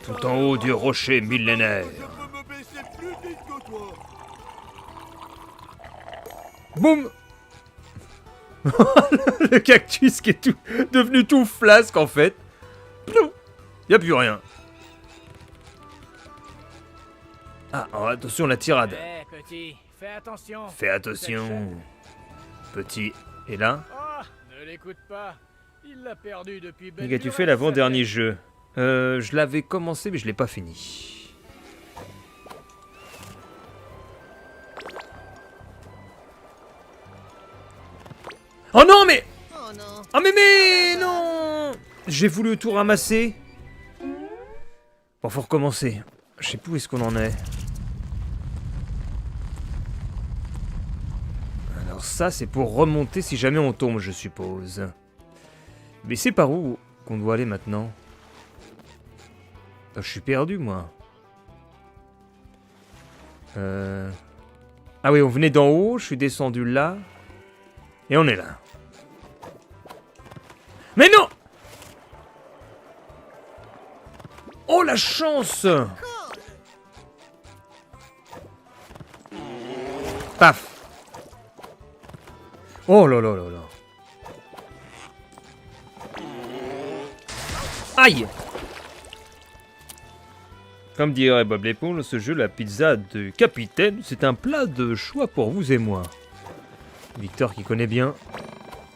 Tout en haut du rocher millénaire. Je peux me baisser plus vite que toi. Boum. Le cactus qui est tout devenu tout flasque en fait. Y a plus rien. Ah, oh, attention la tirade. Eh, petit, fais attention. Fais attention. Petit. Et là? Oh, ne l'écoute pas. Il l'a perdu depuis belle Qu'as-tu lurette, fait l'avant-dernier sa jeu? Je l'avais commencé mais je l'ai pas fini. Oh non mais... Oh non. Ah mais non. J'ai voulu tout ramasser. Bon, faut recommencer. Je sais plus où est-ce qu'on en est. Alors ça, c'est pour remonter si jamais on tombe, je suppose. Mais c'est par où qu'on doit aller maintenant? Je suis perdu, moi. Ah oui, on venait d'en haut, je suis descendu là. Et on est là. Mais non! Oh, la chance! Paf! Oh là là là là. Aïe! Comme dirait Bob l'éponge, ce jeu, la pizza de capitaine, c'est un plat de choix pour vous et moi. Victor qui connaît bien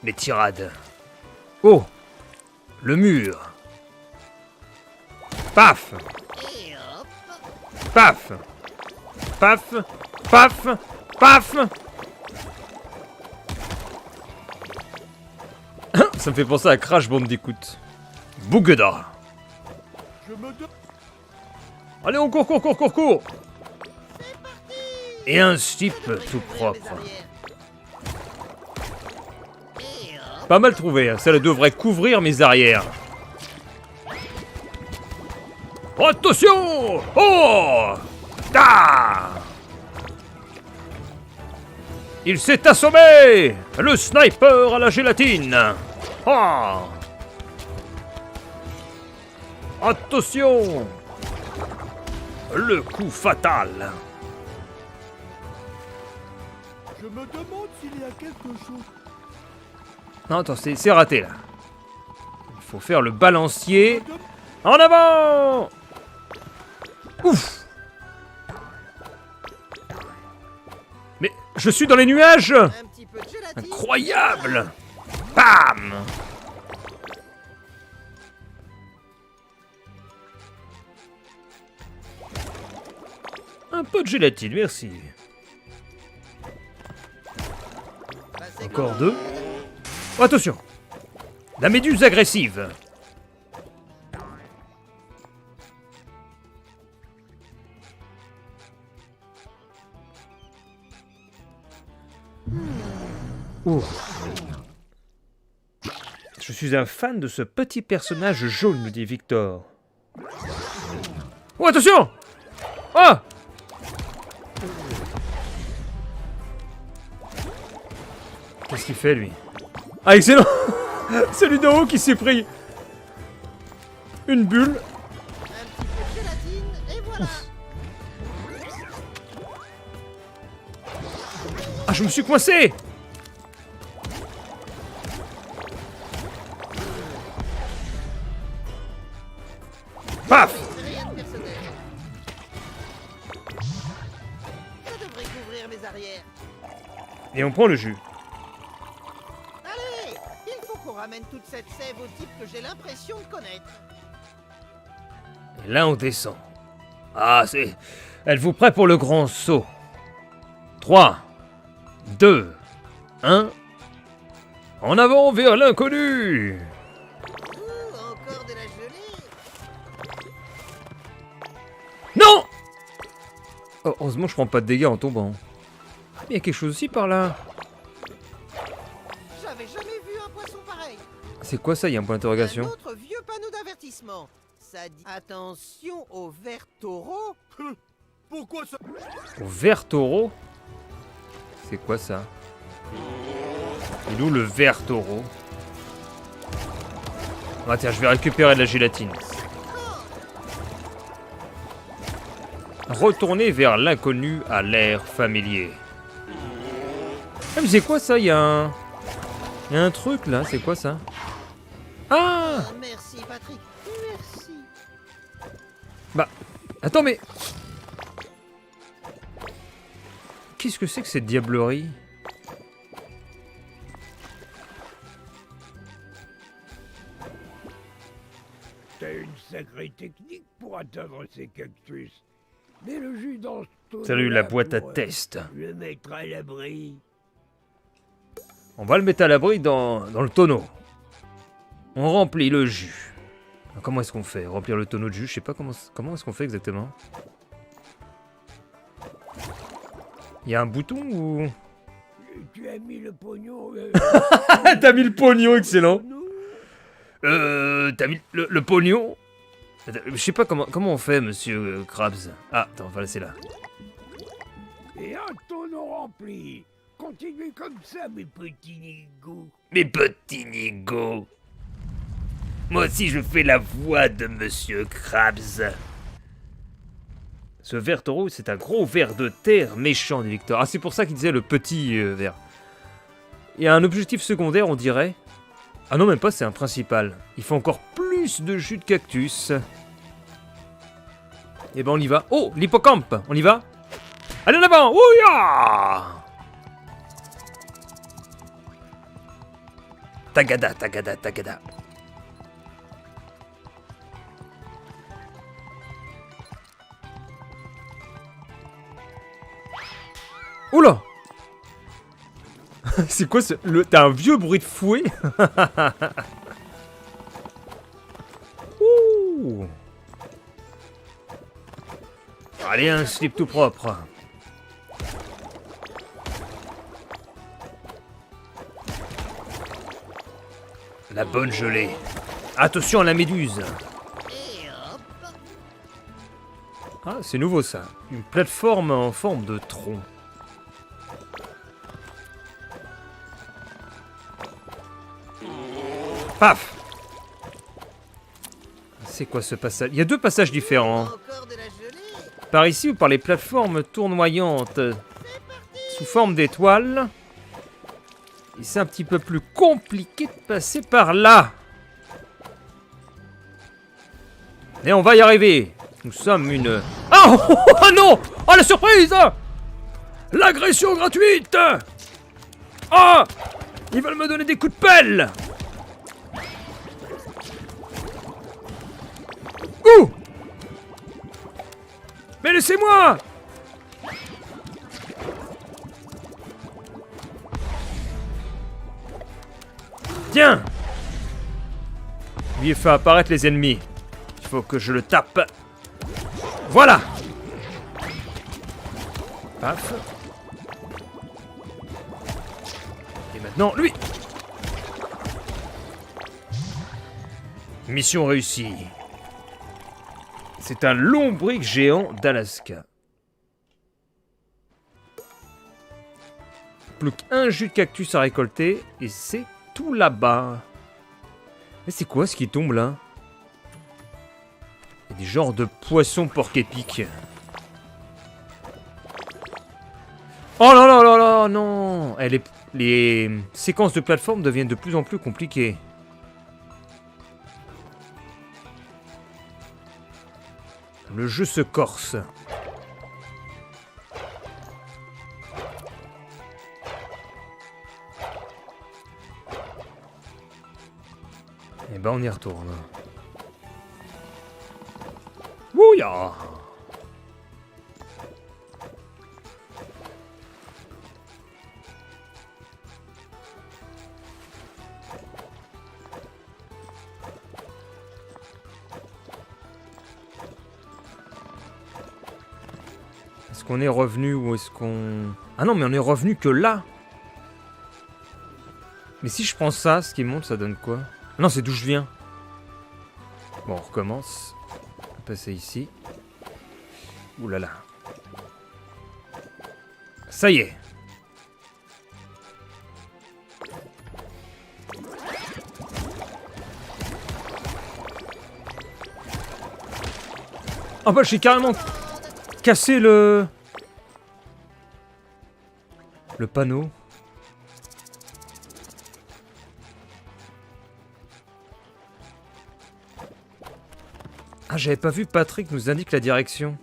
les tirades. Oh! Le mur! Paf! Et hop. Paf! Paf! Paf! Paf! Ça me fait penser à Crash Bandicoot. Bougada! Je me donne. Allez, on court! Et un slip tout propre. Et hop. Pas mal trouvé, hein. Ça devrait couvrir mes arrières. Attention! Oh! Ah! Il s'est assommé! Le sniper à la gélatine! Ah! Attention! Le coup fatal! Je me demande s'il y a quelque chose. Non, attends, c'est raté là. Il faut faire le balancier. En avant! Ouf! Mais je suis dans les nuages! Un petit peu de gélatine. Incroyable! Bam! Un peu de gélatine, merci. Bah, c'est Encore cool. deux. Oh, attention! La méduse agressive. Ouh. Je suis un fan de ce petit personnage jaune, me dit Victor. Oh, attention! Ah! Qu'est-ce qu'il fait, lui? Ah, excellent! C'est lui d'en haut qui s'est pris une bulle. Un petit peu de gélatine, et voilà. Ah, je me suis coincé! Paf! Rien de personnel. Ça devrait couvrir mes arrières. Et on prend le jus. Allez, il faut qu'on ramène toute cette sève au type que j'ai l'impression de connaître. Et là, on descend. Ah, c'est... Êtes-vous prêts pour le grand saut? 3, 2, 1... En avant vers l'inconnu! Encore de la gelée. Non! Oh, heureusement, je prends pas de dégâts en tombant. Il y a quelque chose aussi par là. J'avais jamais vu un poisson pareil. C'est quoi ça? Il y a un point Un d'interrogation. autre vieux panneau d'avertissement. Ça dit attention aux vers taureaux. Pourquoi ça? Au vert taureau? C'est quoi ça? Il est où le vert taureau? Ah tiens, je vais récupérer de la gélatine. Retourner vers l'inconnu à l'air familier. Ah mais c'est quoi ça? Il y a un truc là, c'est quoi ça? Ah! Ah, merci Patrick, merci. Bah, attends mais... Qu'est-ce que c'est que cette diablerie? T'as une sacrée technique pour atteindre ces cactus. Mais le jus dans ce tonneau Salut la boîte à pour, test. le mettre à l'abri. On va le mettre à l'abri dans le tonneau. On remplit le jus. Comment est-ce qu'on fait? Remplir le tonneau de jus? Je sais pas comment est-ce qu'on fait exactement. Il y a un bouton ou... Tu as mis le pognon... T'as mis le pognon, excellent. nous T'as mis le pognon? Je sais pas comment on fait, monsieur Krabs. Ah, attends, on va laisser là. Et un tonneau rempli. Continuez comme ça, mes petits nigauds. Mes petits nigauds. Moi aussi, je fais la voix de monsieur Krabs. Ce ver taureau, c'est un gros ver de terre méchant, dit Victor. Ah, c'est pour ça qu'il disait le petit ver. Il y a un objectif secondaire, on dirait. Ah non, même pas, c'est un principal. Il faut encore plus de jus de cactus. Et ben, on y va. Oh, l'hippocampe, on y va? Allez en avant. Ouya! Tagada, tagada, tagada. Oula! C'est quoi ce... T'as un vieux bruit de fouet? Ouh! Allez, un slip tout propre. La bonne gelée. Attention à la méduse. Et hop. Ah, c'est nouveau ça. Une plateforme en forme de tronc. Paf! C'est quoi ce passage? Il y a deux passages différents. Encore de la gelée. Par ici ou par les plateformes tournoyantes sous forme d'étoiles. Et c'est un petit peu plus compliqué de passer par là. Et on va y arriver. Nous sommes une... Oh, oh non! Oh la surprise! L'agression gratuite! Ah! Ils veulent me donner des coups de pelle! Ouh! Mais laissez-moi! Tiens! Lui ai fait apparaître les ennemis. Il faut que je le tape. Voilà! Paf. Et maintenant, lui! Mission réussie. C'est un lombric géant d'Alaska. Plus qu'un jus de cactus à récolter et c'est tout là-bas. Mais c'est quoi ce qui tombe là? Il y a des genres de poissons porc-épic. Oh là là là là, non! Les séquences de plateforme deviennent de plus en plus compliquées. le jeu se corse. Et ben on y retourne. Wouya! Est-ce qu'on est revenu ou est-ce qu'on... Ah non, mais on est revenu que là. Mais si je prends ça, ce qui monte, ça donne quoi? Non, c'est d'où je viens. Bon, on recommence. On va passer ici. Ouh là là. Ça y est. Ah bah j'ai carrément cassé le panneau. Ah, j'avais pas vu Patrick nous indique la direction.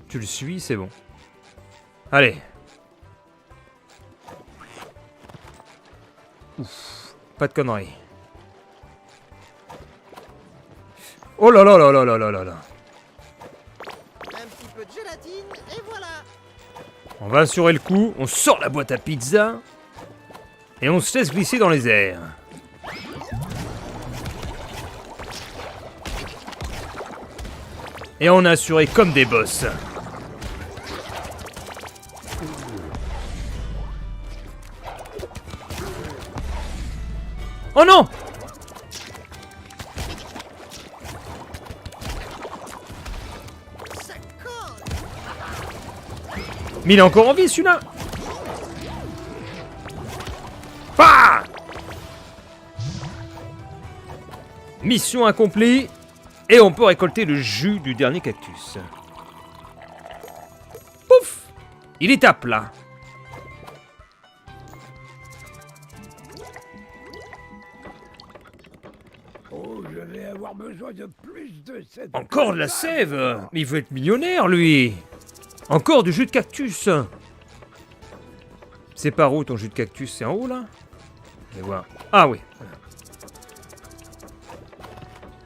Tu le suis, c'est bon. Allez. Ouf, pas de conneries. Oh là là là là là là là là. Un petit peu de gélatine, et voilà. On va assurer le coup, on sort la boîte à pizza et on se laisse glisser dans les airs. Et on a assuré comme des boss. Oh non! Ça colle. Mais il est encore en vie celui-là! Bah! Mission accomplie. Et on peut récolter le jus du dernier cactus. Pouf! Il est à plat. Oh, je vais avoir besoin de plus de cette... Encore de la sève! Il veut être millionnaire, lui! Encore du jus de cactus! C'est par où ton jus de cactus? C'est en haut, là? Je vais voir. Ah oui.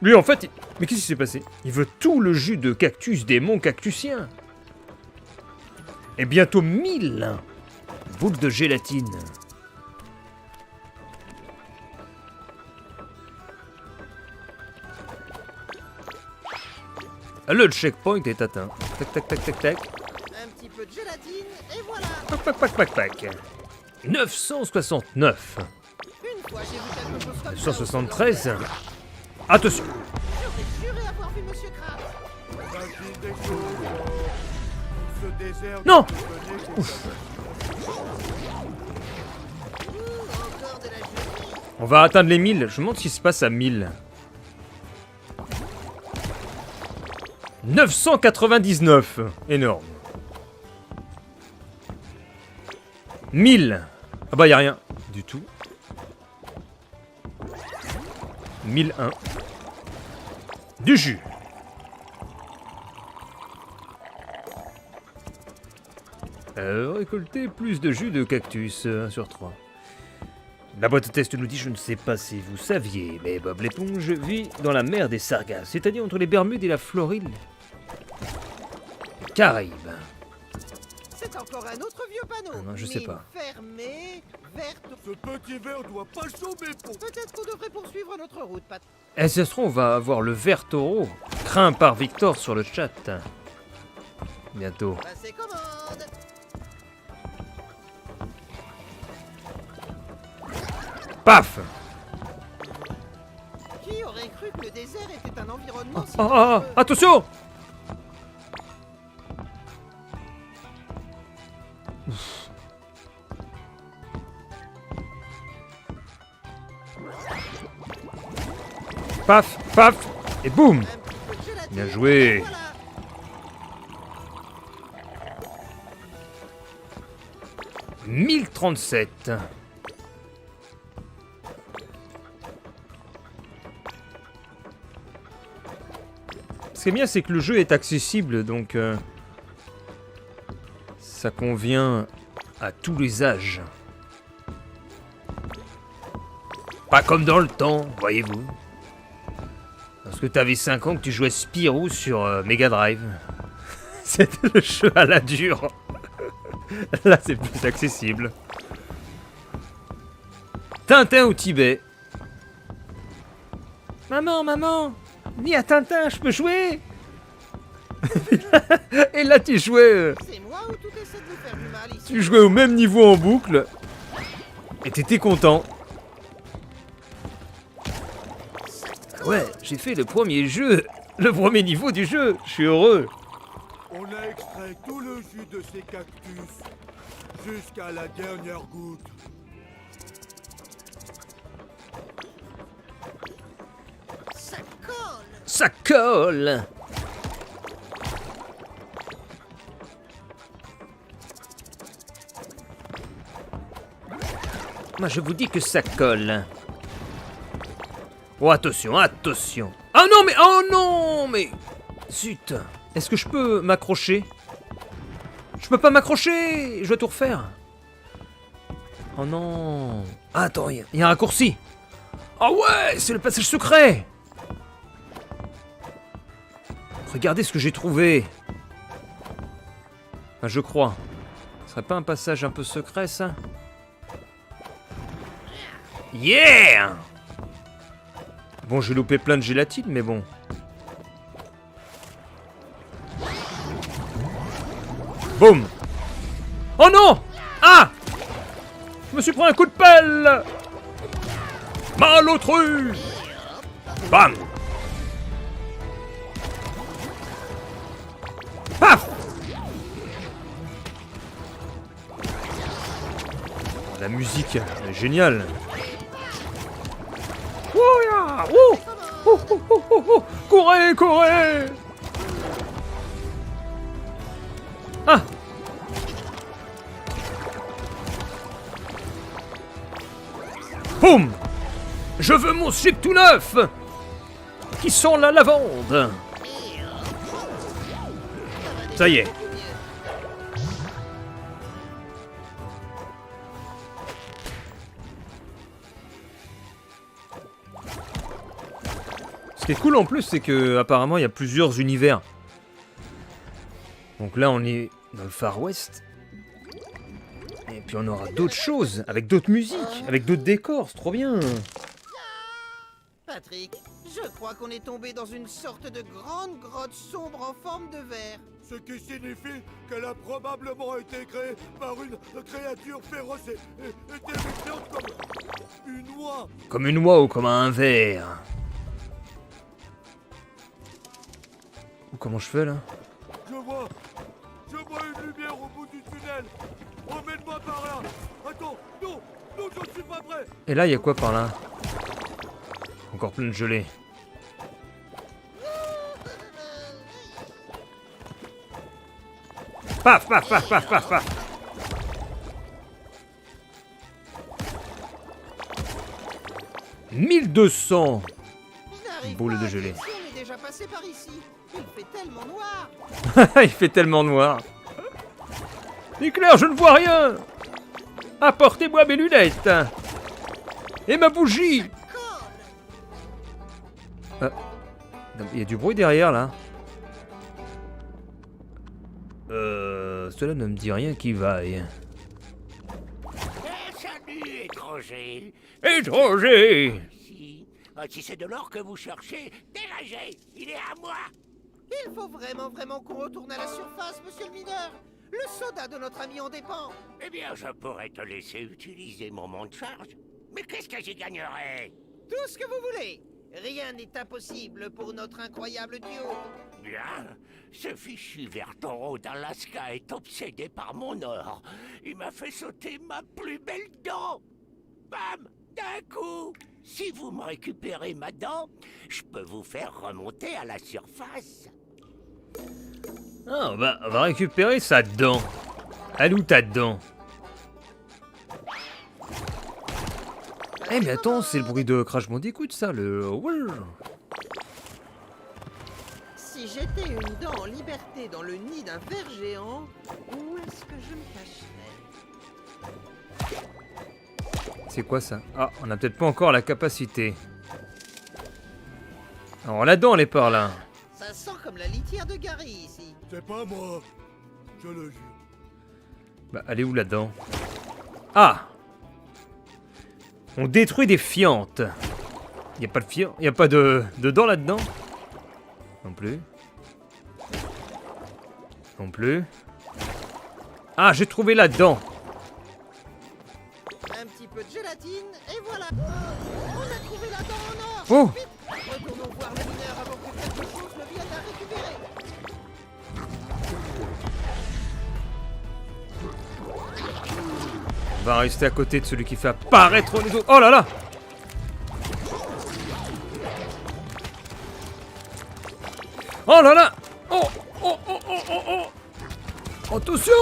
Lui, en fait... Mais qu'est-ce qui s'est passé? Il veut tout le jus de cactus des monts cactusiens. Et bientôt 1000 boules de gélatine. Le checkpoint est atteint. Tac, tac, tac, tac, tac. Un petit peu de gélatine, et voilà. Pac, pac, pac, pac, pac. 969. Une fois j'ai vu quelque chose comme ça. 173. Attention. J'aurais juré avoir vu Monsieur Krabs. Vas-y, des choses. Ce désert Non. que je connais, Encore de la gelée. On va atteindre les 1000. Je me demande ce qui se passe à 1000. 999. Énorme. 1000. Ah bah y a rien du tout. 1001. Du jus. Récolter plus de jus de cactus, 1 sur 3. La boîte à test nous dit, je ne sais pas si vous saviez, mais Bob l'éponge vit dans la mer des Sargasses, c'est-à-dire entre les Bermudes et la Floride. Caraïbes. C'est encore un autre vieux panneau. Ah non, je sais Mine pas. Fermée, verte. Ce petit verre doit pas chômer pour... Peut-être qu'on devrait poursuivre notre route, Pat. Et ce sera, on va avoir le vert taureau, craint par Victor sur le chat. Bientôt. Passez commande. Paf! Qui aurait cru que le désert était un environnement si Ah, dangereux? attention! Paf, paf, et boum! Un petit peu de gélatine, Bien joué. et voilà. 1037. Ce qui est bien, c'est que le jeu est accessible, donc ça convient à tous les âges. Pas comme dans le temps, voyez-vous. Lorsque t'avais 5 ans que tu jouais Spyro sur Mega Drive. C'était le jeu à la dure. Là, c'est plus accessible. Tintin au Tibet. Maman, maman, dis à Tintin, je peux jouer? Et là, tu jouais... C'est moi ou tout essaie de vous faire du mal ici? Tu jouais au même niveau en boucle. Et t'étais content. Ouais, j'ai fait le premier jeu. Le premier niveau du jeu. Je suis heureux. On a extrait tout le jus de ces cactus, jusqu'à la dernière goutte. Ça colle. Ça colle. Moi, je vous dis que ça colle. Oh, attention, attention. Ah non, mais... Oh non, mais... Zut. Est-ce que je peux m'accrocher? Je peux pas m'accrocher. Je dois tout refaire. Oh non. Ah, attends, il y a un raccourci. Ah ouais, c'est le passage secret. Regardez ce que j'ai trouvé. Enfin, je crois. Ce serait pas un passage un peu secret, ça? Yeah! Bon, j'ai loupé plein de gélatine, mais bon. Boum! Oh non! Ah! Je me suis pris un coup de pelle! Malotru! Bam! Paf! La musique est géniale. Ouya! Ouh! Ouh, ouh, ouh, ouh, ouh! Courez, courez! Ah! Boum! Je veux mon slip tout neuf! Qui sent la lavande! Ça y est. Ce qui est cool en plus, c'est que apparemment il y a plusieurs univers. Donc là, on est dans le Far West. Et puis on aura d'autres choses, avec d'autres musiques, avec d'autres décors, c'est trop bien. Patrick, je crois qu'on est tombé dans une sorte de grande grotte sombre en forme de verre. Ce qui signifie qu'elle a probablement été créée par une créature féroce et terrifiante comme une oie. Comme une oie ou comme un verre. Ou comment je fais là? Je vois une lumière au bout du tunnel. Emmène-moi par là. Attends, non, non, je ne suis pas prêt. Et là, il y a quoi par là? Encore plein de gelée. Paf, paf, paf, paf, paf, paf. « 1200 Je n'arrive boules pas de à gelée. dire si on est déjà passé par ici. Il fait tellement noir. » Il fait tellement noir. Éclair, je ne vois rien. Apportez-moi mes lunettes. Et ma bougie. Il y a du bruit derrière, là. Cela ne me dit rien qui vaille. Salut, étranger. Étranger! Si c'est de l'or que vous cherchez, dégagez. Il est à moi. Il faut vraiment qu'on retourne à la surface, monsieur le mineur. Le soda de notre ami en dépend. Eh bien, je pourrais te laisser utiliser mon monte-charge. Mais qu'est-ce que j'y gagnerais? Tout ce que vous voulez. Rien n'est impossible pour notre incroyable duo. Bien. Ce fichu vert taureau d'Alaska est obsédé par mon or. Il m'a fait sauter ma plus belle dent. Bam! D'un coup! Si vous me récupérez ma dent, je peux vous faire remonter à la surface. Ah, on va récupérer sa dent. Elle où ta dent? Eh mais attends, c'est le bruit de Crash Bandicoot ça, le... Si Si j'étais une dent en liberté dans le nid d'un ver géant, où est-ce que je me cacherais? C'est quoi ça? Ah, on a peut-être pas encore la capacité. Alors la dent, elle est par là. Ça sent comme la litière de Gary ici. C'est pas moi. Je le jure. Bah, elle est où la dent? Ah! On détruit des fientes. Y a pas de fientes? Y a pas de dents là-dedans? Non plus. Non plus. Ah, j'ai trouvé la dent. Un petit peu de gélatine, et voilà. On a trouvé la dent en or. Oh! Vite, retournons voir le mineur avant que quelque chose ne vienne la récupérer. On va rester à côté de celui qui fait apparaître les autres. Oh là là! Oh là là! Oh! Oh oh oh oh oh! Attention!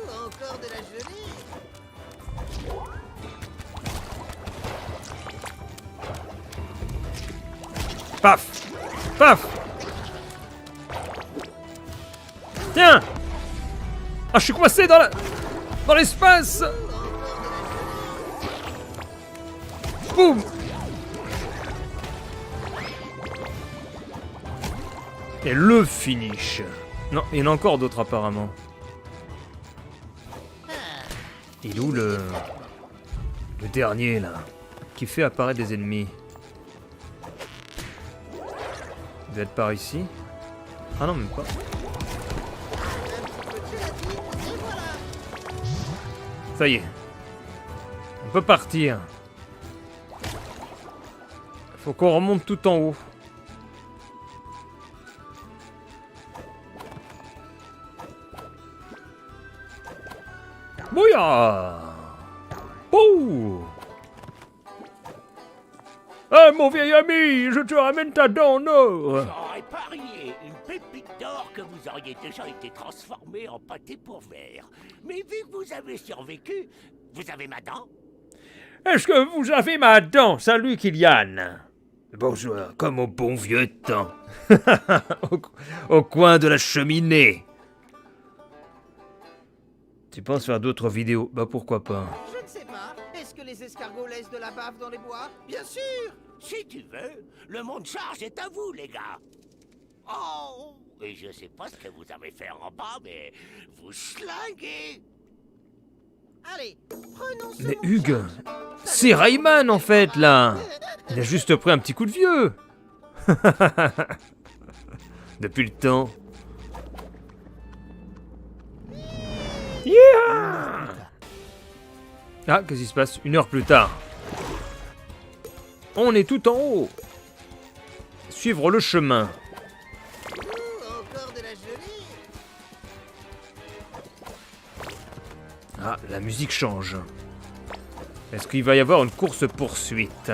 Encore de la gelée. Paf! Paf! Tiens! Ah, je suis coincé dans l'espace! Boum! Et le finish. Non, il y en a encore d'autres apparemment. Il est où le dernier là? Qui fait apparaître des ennemis? Il doit être par ici. Ah non, même pas. Ça y est. On peut partir. Faut qu'on remonte tout en haut. Bouya! Pouh! Ah, mon vieil ami, je te ramène ta dent en or! J'aurais parié une pépite d'or que vous auriez déjà été transformé en pâté pour verre. Mais vu que vous avez survécu, vous avez ma dent? Est-ce que vous avez ma dent? Salut, Kylian! Bonjour, comme au bon vieux temps. au coin de la cheminée. Tu penses faire d'autres vidéos? Bah pourquoi pas. Je ne sais pas. Est-ce que les escargots laissent de la bave dans les bois? Bien sûr. Si tu veux, le monde charge est à vous, les gars. Oh, et je sais pas ce que vous avez fait en bas, mais vous schlinguez. Allez, prenons ce Mais mot Hugues, charge. c'est Rayman en fait là. Il a juste pris un petit coup de vieux. Depuis le temps. Yeah! Ah, qu'est-ce qui se passe? 1 heure plus tard. On est tout en haut. Suivre le chemin. Encore de la gelée. Ah, la musique change. Est-ce qu'il va y avoir une course-poursuite?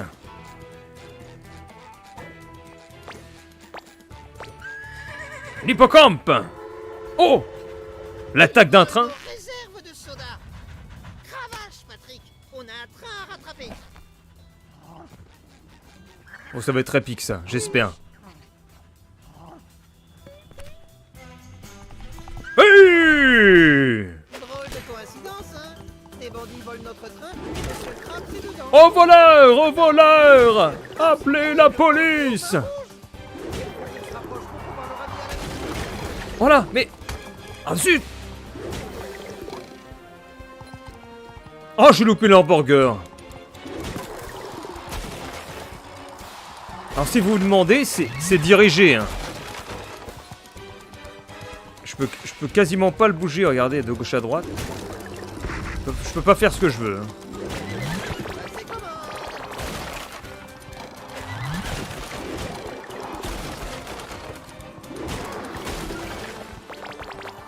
L'hippocampe! Oh! L'attaque d'un train? Réserve de soda. Cravache, Patrick. On a un train à rattraper. Oh, ça va être épique ça, j'espère. Hey! Drôle de coïncidence, hein? Des bandits volent notre train et Monsieur Krabs est dedans. Au voleur! Au voleur! Appelez la police! Oh là, mais... Ah zut! Oh, j'ai loupé l'hamburger. Alors si vous vous demandez, c'est dirigé. Hein. Je peux quasiment pas le bouger, regardez, de gauche à droite. Je peux pas faire ce que je veux. Hein.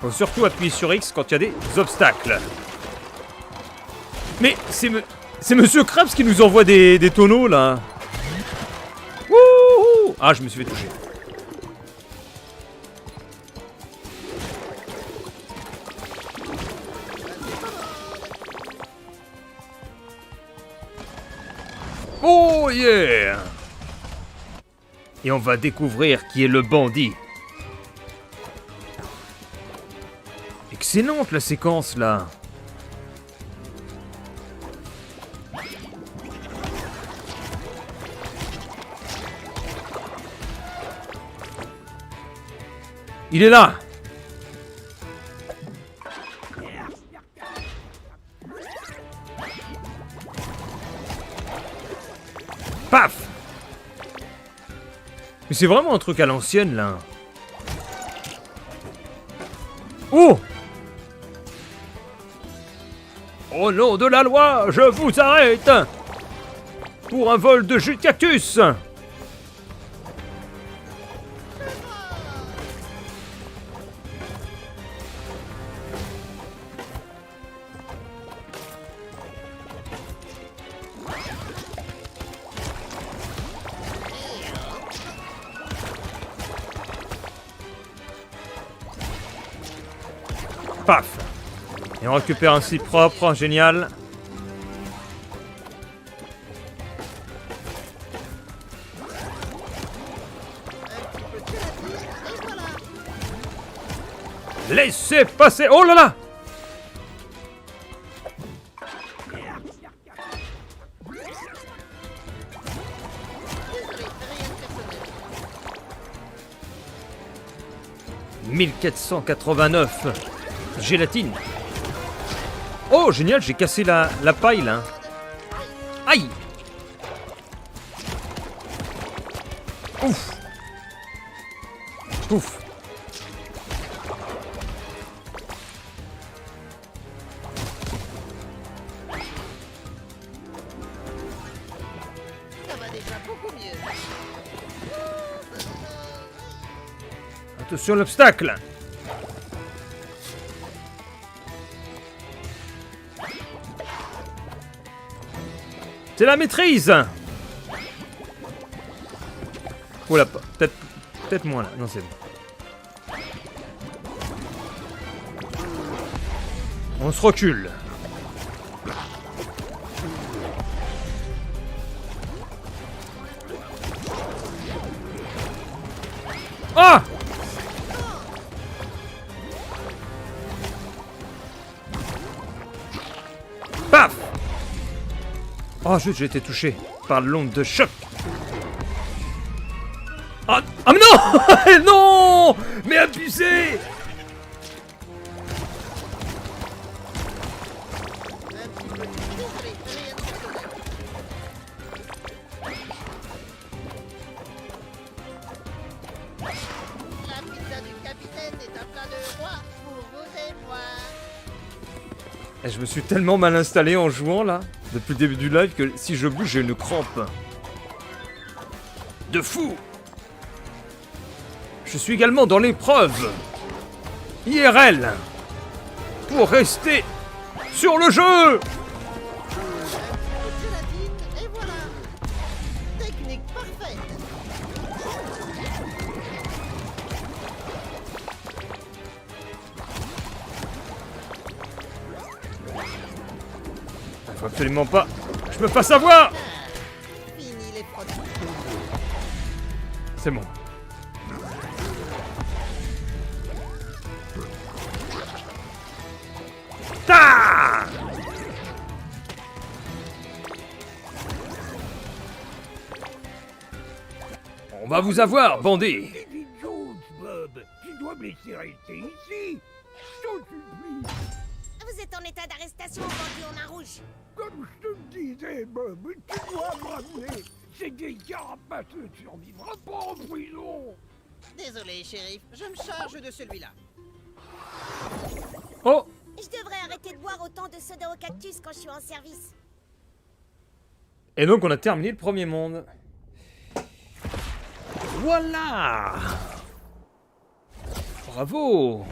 Faut surtout appuyer sur X quand il y a des obstacles. Mais c'est Monsieur Krabs qui nous envoie des tonneaux là. Wouhou! Ah, je me suis fait toucher. Oh yeah! Et on va découvrir qui est le bandit. Excellente la séquence là. Il est là. Paf. Mais c'est vraiment un truc à l'ancienne là. Oh! Au nom de la loi, je vous arrête! Pour un vol de jus de cactus! Paf! Et on récupère un site propre, génial. Laissez passer! Oh là là! « 1489 gélatine. Oh, génial, j'ai cassé la paille, là. Aïe! Ouf! Ouf! Ça va déjà beaucoup mieux. Attention l'obstacle! C'est la maîtrise! Oula, peut-être moins là. Non, c'est bon. On se recule. Ah! Paf! Oh, zut, j'ai été touché par l'onde de choc. Ah, ah mais non! Non! Mais abusé! La pizza du capitaine est un plat de roi pour vous et moi. Et je me suis tellement mal installé en jouant là, depuis le début du live, que si je bouge, j'ai une crampe. De fou! Je suis également dans l'épreuve IRL pour rester sur le jeu. Gélatine, et voilà. Technique parfaite. Faut absolument pas. Je me fasse avoir. Fini les produits. C'est bon. Ta! On va vous avoir, bandit. Indiana Jones, Bob, tu dois me laisser rester ici. Je t'en supplie. Vous êtes en état d'arrestation, bandit en un rouge. Comme je te le disais, Bob, tu dois me ramener. C'est des carapaces ne survivra pas en prison. Désolé, shérif, je me charge de celui-là. Oh! Je devrais arrêter de boire autant de soda au cactus quand je suis en service. Et donc on a terminé le premier monde. Voilà! Bravo!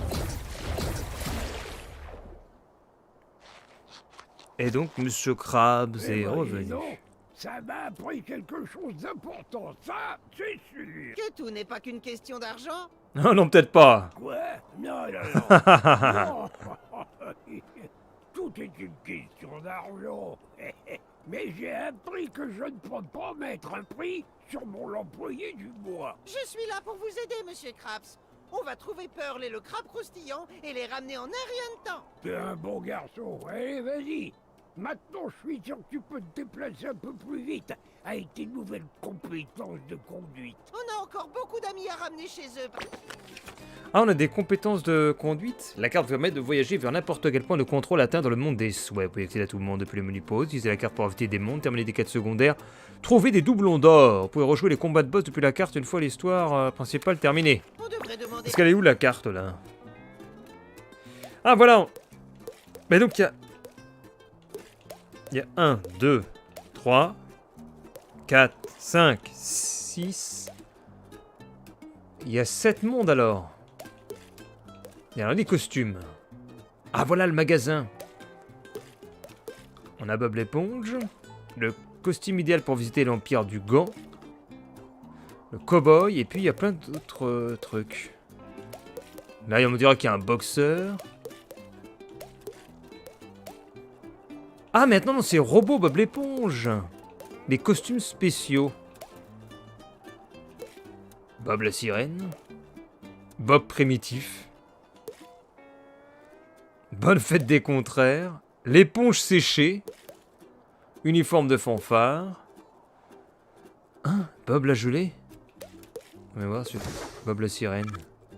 Et donc Monsieur Krabs est revenu. Non, ça m'a appris quelque chose d'important, ça, c'est sûr. Que tout n'est pas qu'une question d'argent. Non, non, peut-être pas. Quoi? Non, non, non. Non. Tout est une question d'argent. Mais j'ai appris que je ne peux pas mettre un prix sur mon employé du mois. Je suis là pour vous aider, monsieur Krabs. On va trouver Pearl et le crabe croustillant et les ramener en un rien de temps. T'es un bon garçon. Allez, vas-y. Maintenant, je suis sûr que tu peux te déplacer un peu plus vite avec tes nouvelles compétences de conduite. On a encore beaucoup d'amis à ramener chez eux. Ah, on a des compétences de conduite. La carte permet de voyager vers n'importe quel point de contrôle atteint dans le monde des souhaits. Vous pouvez accéder à tout le monde depuis le menu pause, utiliser la carte pour éviter des mondes, terminer des quêtes secondaires, trouver des doublons d'or. Vous pouvez rejouer les combats de boss depuis la carte une fois l'histoire principale terminée. On devrait demander... Est-ce qu'elle est où la carte là? Ah voilà. Mais donc il y a 1, 2, 3, 4, 5, 6... Il y a 7 mondes alors. Il y a des costumes. Ah voilà le magasin. On a Bob l'éponge. Le costume idéal pour visiter l'Empire du Gant. Le cow-boy. Et puis il y a plein d'autres trucs. Là on me dirait qu'il y a un boxeur. Ah maintenant c'est robot Bob l'éponge. Les costumes spéciaux. Bob la sirène. Bob primitif. Bonne fête des contraires. L'éponge séchée. Uniforme de fanfare. Hein? Bob la gelée? On va voir, Bob la sirène.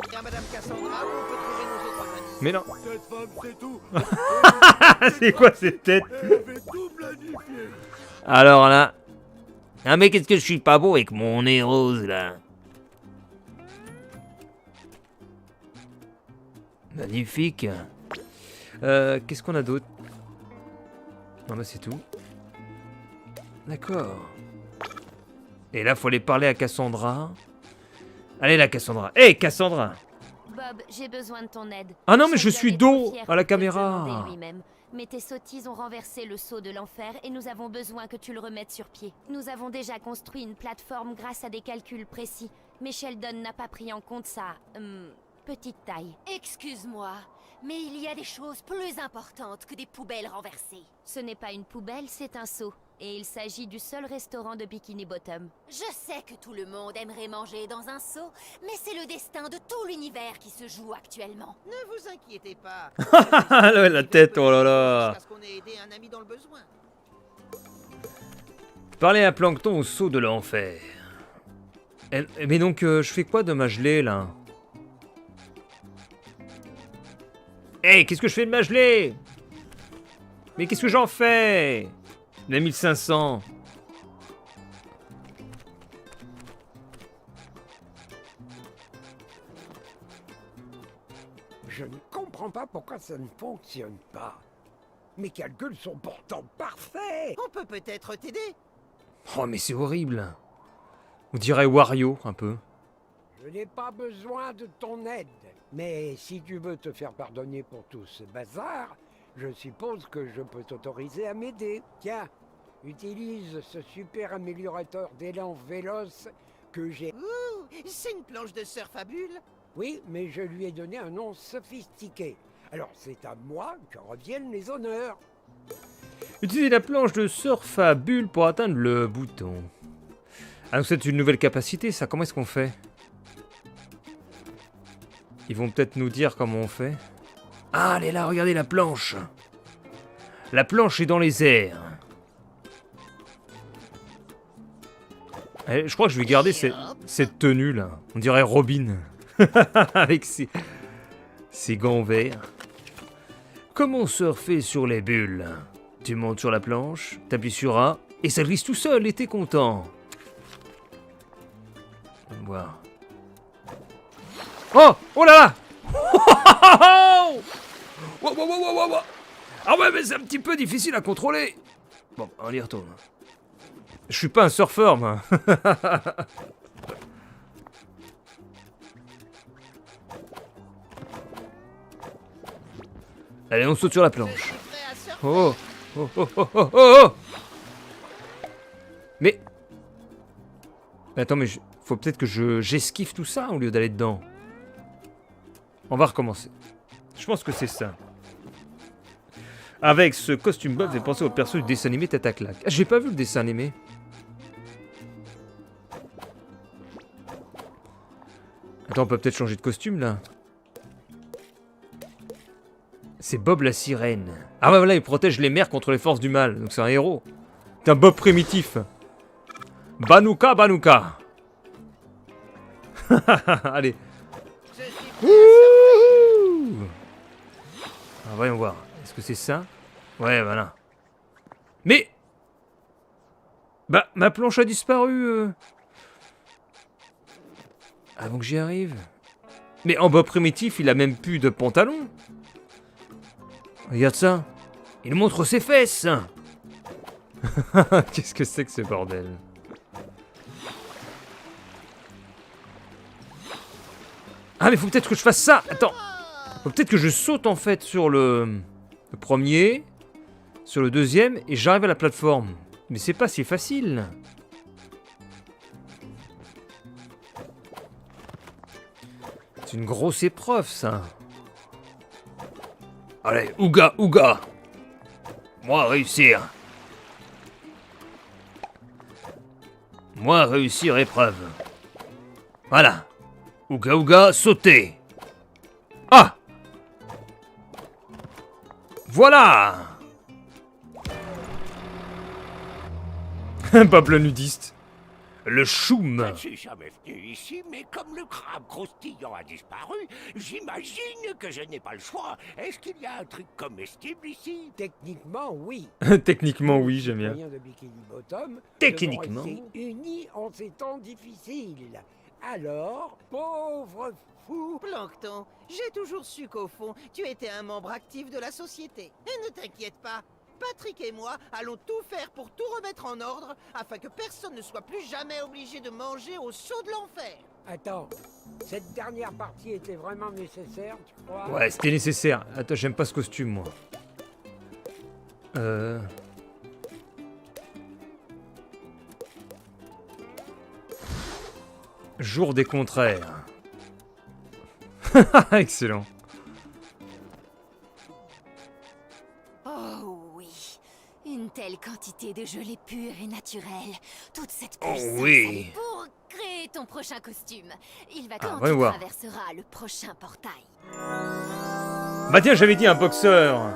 Bien, Madame Cassandra, où on peut trouver nos autres amis. Mais non. Cette femme, c'est tout. C'est quoi cette tête? Elle avait tout planifié. Alors là. Ah mais qu'est-ce que je suis pas beau avec mon nez rose là. Magnifique. Qu'est-ce qu'on a d'autre? Non, bah c'est tout. D'accord. Et là, faut aller parler à Cassandra. Allez là, Cassandra. Hé, hey, Cassandra! Bob, j'ai besoin de ton aide. Ah non, mais je Sheldon suis était dos fier à la de te caméra. demander lui-même. Mais tes sottises ont renversé le sceau de l'enfer et nous avons besoin que tu le remettes sur pied. Nous avons déjà construit une plateforme grâce à des calculs précis, mais Sheldon n'a pas pris en compte sa... petite taille. Excuse-moi, mais il y a des choses plus importantes que des poubelles renversées. Ce n'est pas une poubelle, c'est un seau. Et il s'agit du seul restaurant de Bikini Bottom. Je sais que tout le monde aimerait manger dans un seau, mais c'est le destin de tout l'univers qui se joue actuellement. Ne vous inquiétez pas. La tête, oh là là. Jusqu'à ce qu'on ait aidé un ami dans le besoin. Parler à Plancton au saut de l'enfer. Mais donc, je fais quoi de ma gelée, là? Hey, qu'est-ce que je fais de ma gelée? Mais qu'est-ce que j'en fais? La 1500. Je ne comprends pas pourquoi ça ne fonctionne pas. Mes calculs sont pourtant parfaits. On peut peut-être t'aider. Oh, mais c'est horrible. On dirait Wario, un peu. Je n'ai pas besoin de ton aide. Mais si tu veux te faire pardonner pour tout ce bazar, je suppose que je peux t'autoriser à m'aider. Tiens, utilise ce super améliorateur d'élan véloce que j'ai... Ouh, c'est une planche de surf à bulles. Oui, mais je lui ai donné un nom sophistiqué. Alors c'est à moi que reviennent les honneurs. Utilisez la planche de surf à bulle pour atteindre le bouton. Ah, donc c'est une nouvelle capacité, ça. Comment est-ce qu'on fait? Ils vont peut-être nous dire comment on fait. Ah, elle est là, regardez la planche. La planche est dans les airs. Je crois que je vais garder cette tenue là. On dirait Robin. Avec ses gants verts. Comment surfer sur les bulles? Tu montes sur la planche, t'appuies sur A, et ça glisse tout seul, et t'es content. On va voir. Oh! Oh là là! Wow, wow, wow, wow, wow. Ah ouais, mais c'est un petit peu difficile à contrôler. Bon, on y retourne. Je suis pas un surfeur, moi. Allez, on saute sur la planche. Oh, oh, oh, oh, oh, oh. Mais attends, mais faut peut-être que j'esquive tout ça au lieu d'aller dedans. On va recommencer. Je pense que c'est ça. Avec ce costume Bob, j'ai pensé au perso du dessin animé Tête à claque. Ah, j'ai pas vu le dessin animé. Attends, on peut peut-être changer de costume là. C'est Bob la sirène. Ah ouais, voilà, il protège les mers contre les forces du mal. Donc c'est un héros. C'est un Bob primitif. Banouka, Banouka. Allez. Je suis prêt à Wouhou. Ah, voyons voir. Est-ce que c'est ça? Ouais, voilà. Mais... Bah, ma planche a disparu. Avant que j'y arrive. Mais en Bob primitif, il a même plus de pantalon. Regarde ça. Il montre ses fesses. Qu'est-ce que c'est que ce bordel? Ah mais faut peut-être que je fasse ça. Attends. Faut peut-être que je saute en fait sur le premier, sur le deuxième et j'arrive à la plateforme. Mais c'est pas si facile. C'est une grosse épreuve ça. Allez, ouga, ouga. Moi réussir. Moi réussir épreuve. Voilà. Ouga ouga, sauter. Ah. Voilà. Bob le nudiste. Le choum. Je ne suis jamais venu ici, mais comme le crabe croustillant a disparu, j'imagine que je n'ai pas le choix. Est-ce qu'il y a un truc comestible ici? Techniquement, oui. Techniquement, oui, j'aime bien. Citoyens de Bikini Bottom Techniquement. devront rester unis en ces temps difficiles. Alors, pauvre fou... Plancton, j'ai toujours su qu'au fond, tu étais un membre actif de la société. Et ne t'inquiète pas, Patrick et moi allons tout faire pour tout remettre en ordre afin que personne ne soit plus jamais obligé de manger au seau de l'enfer. Attends, cette dernière partie était vraiment nécessaire, tu crois? Ouais, c'était nécessaire. Attends, j'aime pas ce costume, moi. Jour des contraires. Excellent. Oh oui, une telle quantité de gelée pure et naturelle. Toute cette Oh puissance oui. pour créer ton prochain costume. Il va Ah, quand voyons tu voir. traverseras le prochain portail. Bah tiens, j'avais dit un boxeur.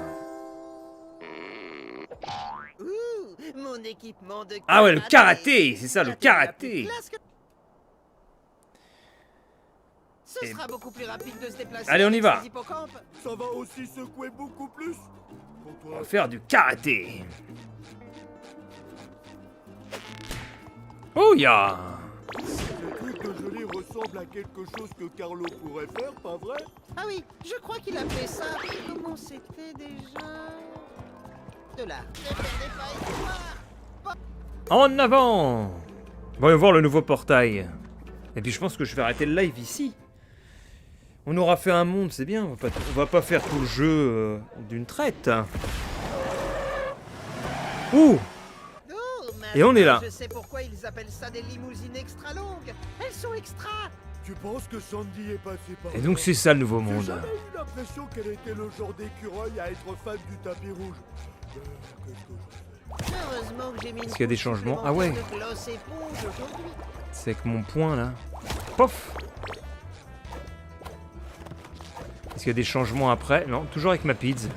Ouh, mon équipement de Ah ouais, le karaté, c'est ça, le La tenue la karaté. plus classe que- Ce Et- sera beaucoup plus rapide de se déplacer. Allez, on y avec va. ces hippocampes. Ça va aussi secouer beaucoup plus. Pour On toi. va faire du karaté. Oh ya. Ce truc de gelée ressemble à quelque chose que Carlo pourrait faire, pas vrai? Ah oui, je crois qu'il appelait ça... Comment c'était déjà... De là. Ne perdez pas espoir. En avant. Voyons voir le nouveau portail. Et puis je pense que je vais arrêter le live ici. On aura fait un monde, c'est bien. On va pas faire tout le jeu d'une traite. Ouh. Oh, Et on est là. Je sais pourquoi ils appellent ça des limousines extra longues. Elles sont extra. Tu penses que Sandy est passée par Et donc là? c'est ça le nouveau J'ai monde. jamais eu l'impression qu'elle était le genre d'écureuil à être fan du tapis rouge. Qu'est-ce que je fais? Heureusement que j'ai mis une Est-ce qu'il y a des couche changements? Ah ouais. supplémentaire de gloss éponge aujourd'hui. C'est avec mon poing là. Pof. Est-ce qu'il y a des changements après? Non, toujours avec ma pizza.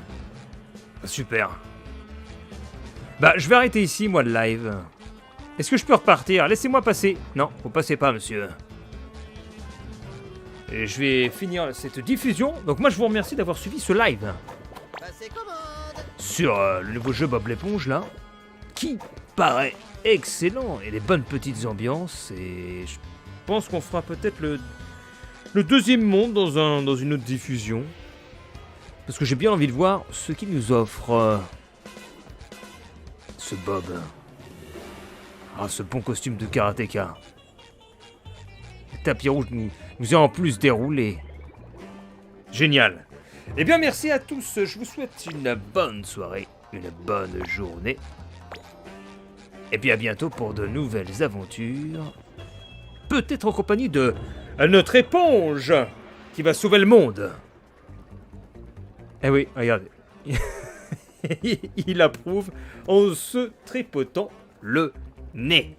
Super. Bah, je vais arrêter ici, moi, le live. Est-ce que je peux repartir? Laissez-moi passer. Non, vous passez pas, monsieur. Et je vais finir cette diffusion. Donc moi, je vous remercie d'avoir suivi ce live Passez commande. sur le nouveau jeu Bob l'éponge, là, qui paraît excellent. Et des bonnes petites ambiances. Et je pense qu'on fera peut-être le deuxième monde dans une autre diffusion. Parce que j'ai bien envie de voir ce qu'il nous offre. Ce Bob. Ah, ce bon costume de karatéka. Le tapis rouge nous est en plus déroulé. Génial. Eh bien, merci à tous. Je vous souhaite une bonne soirée, une bonne journée. Et puis à bientôt pour de nouvelles aventures. Peut-être en compagnie de notre éponge qui va sauver le monde. Eh oui, regardez. il approuve en se tripotant le nez.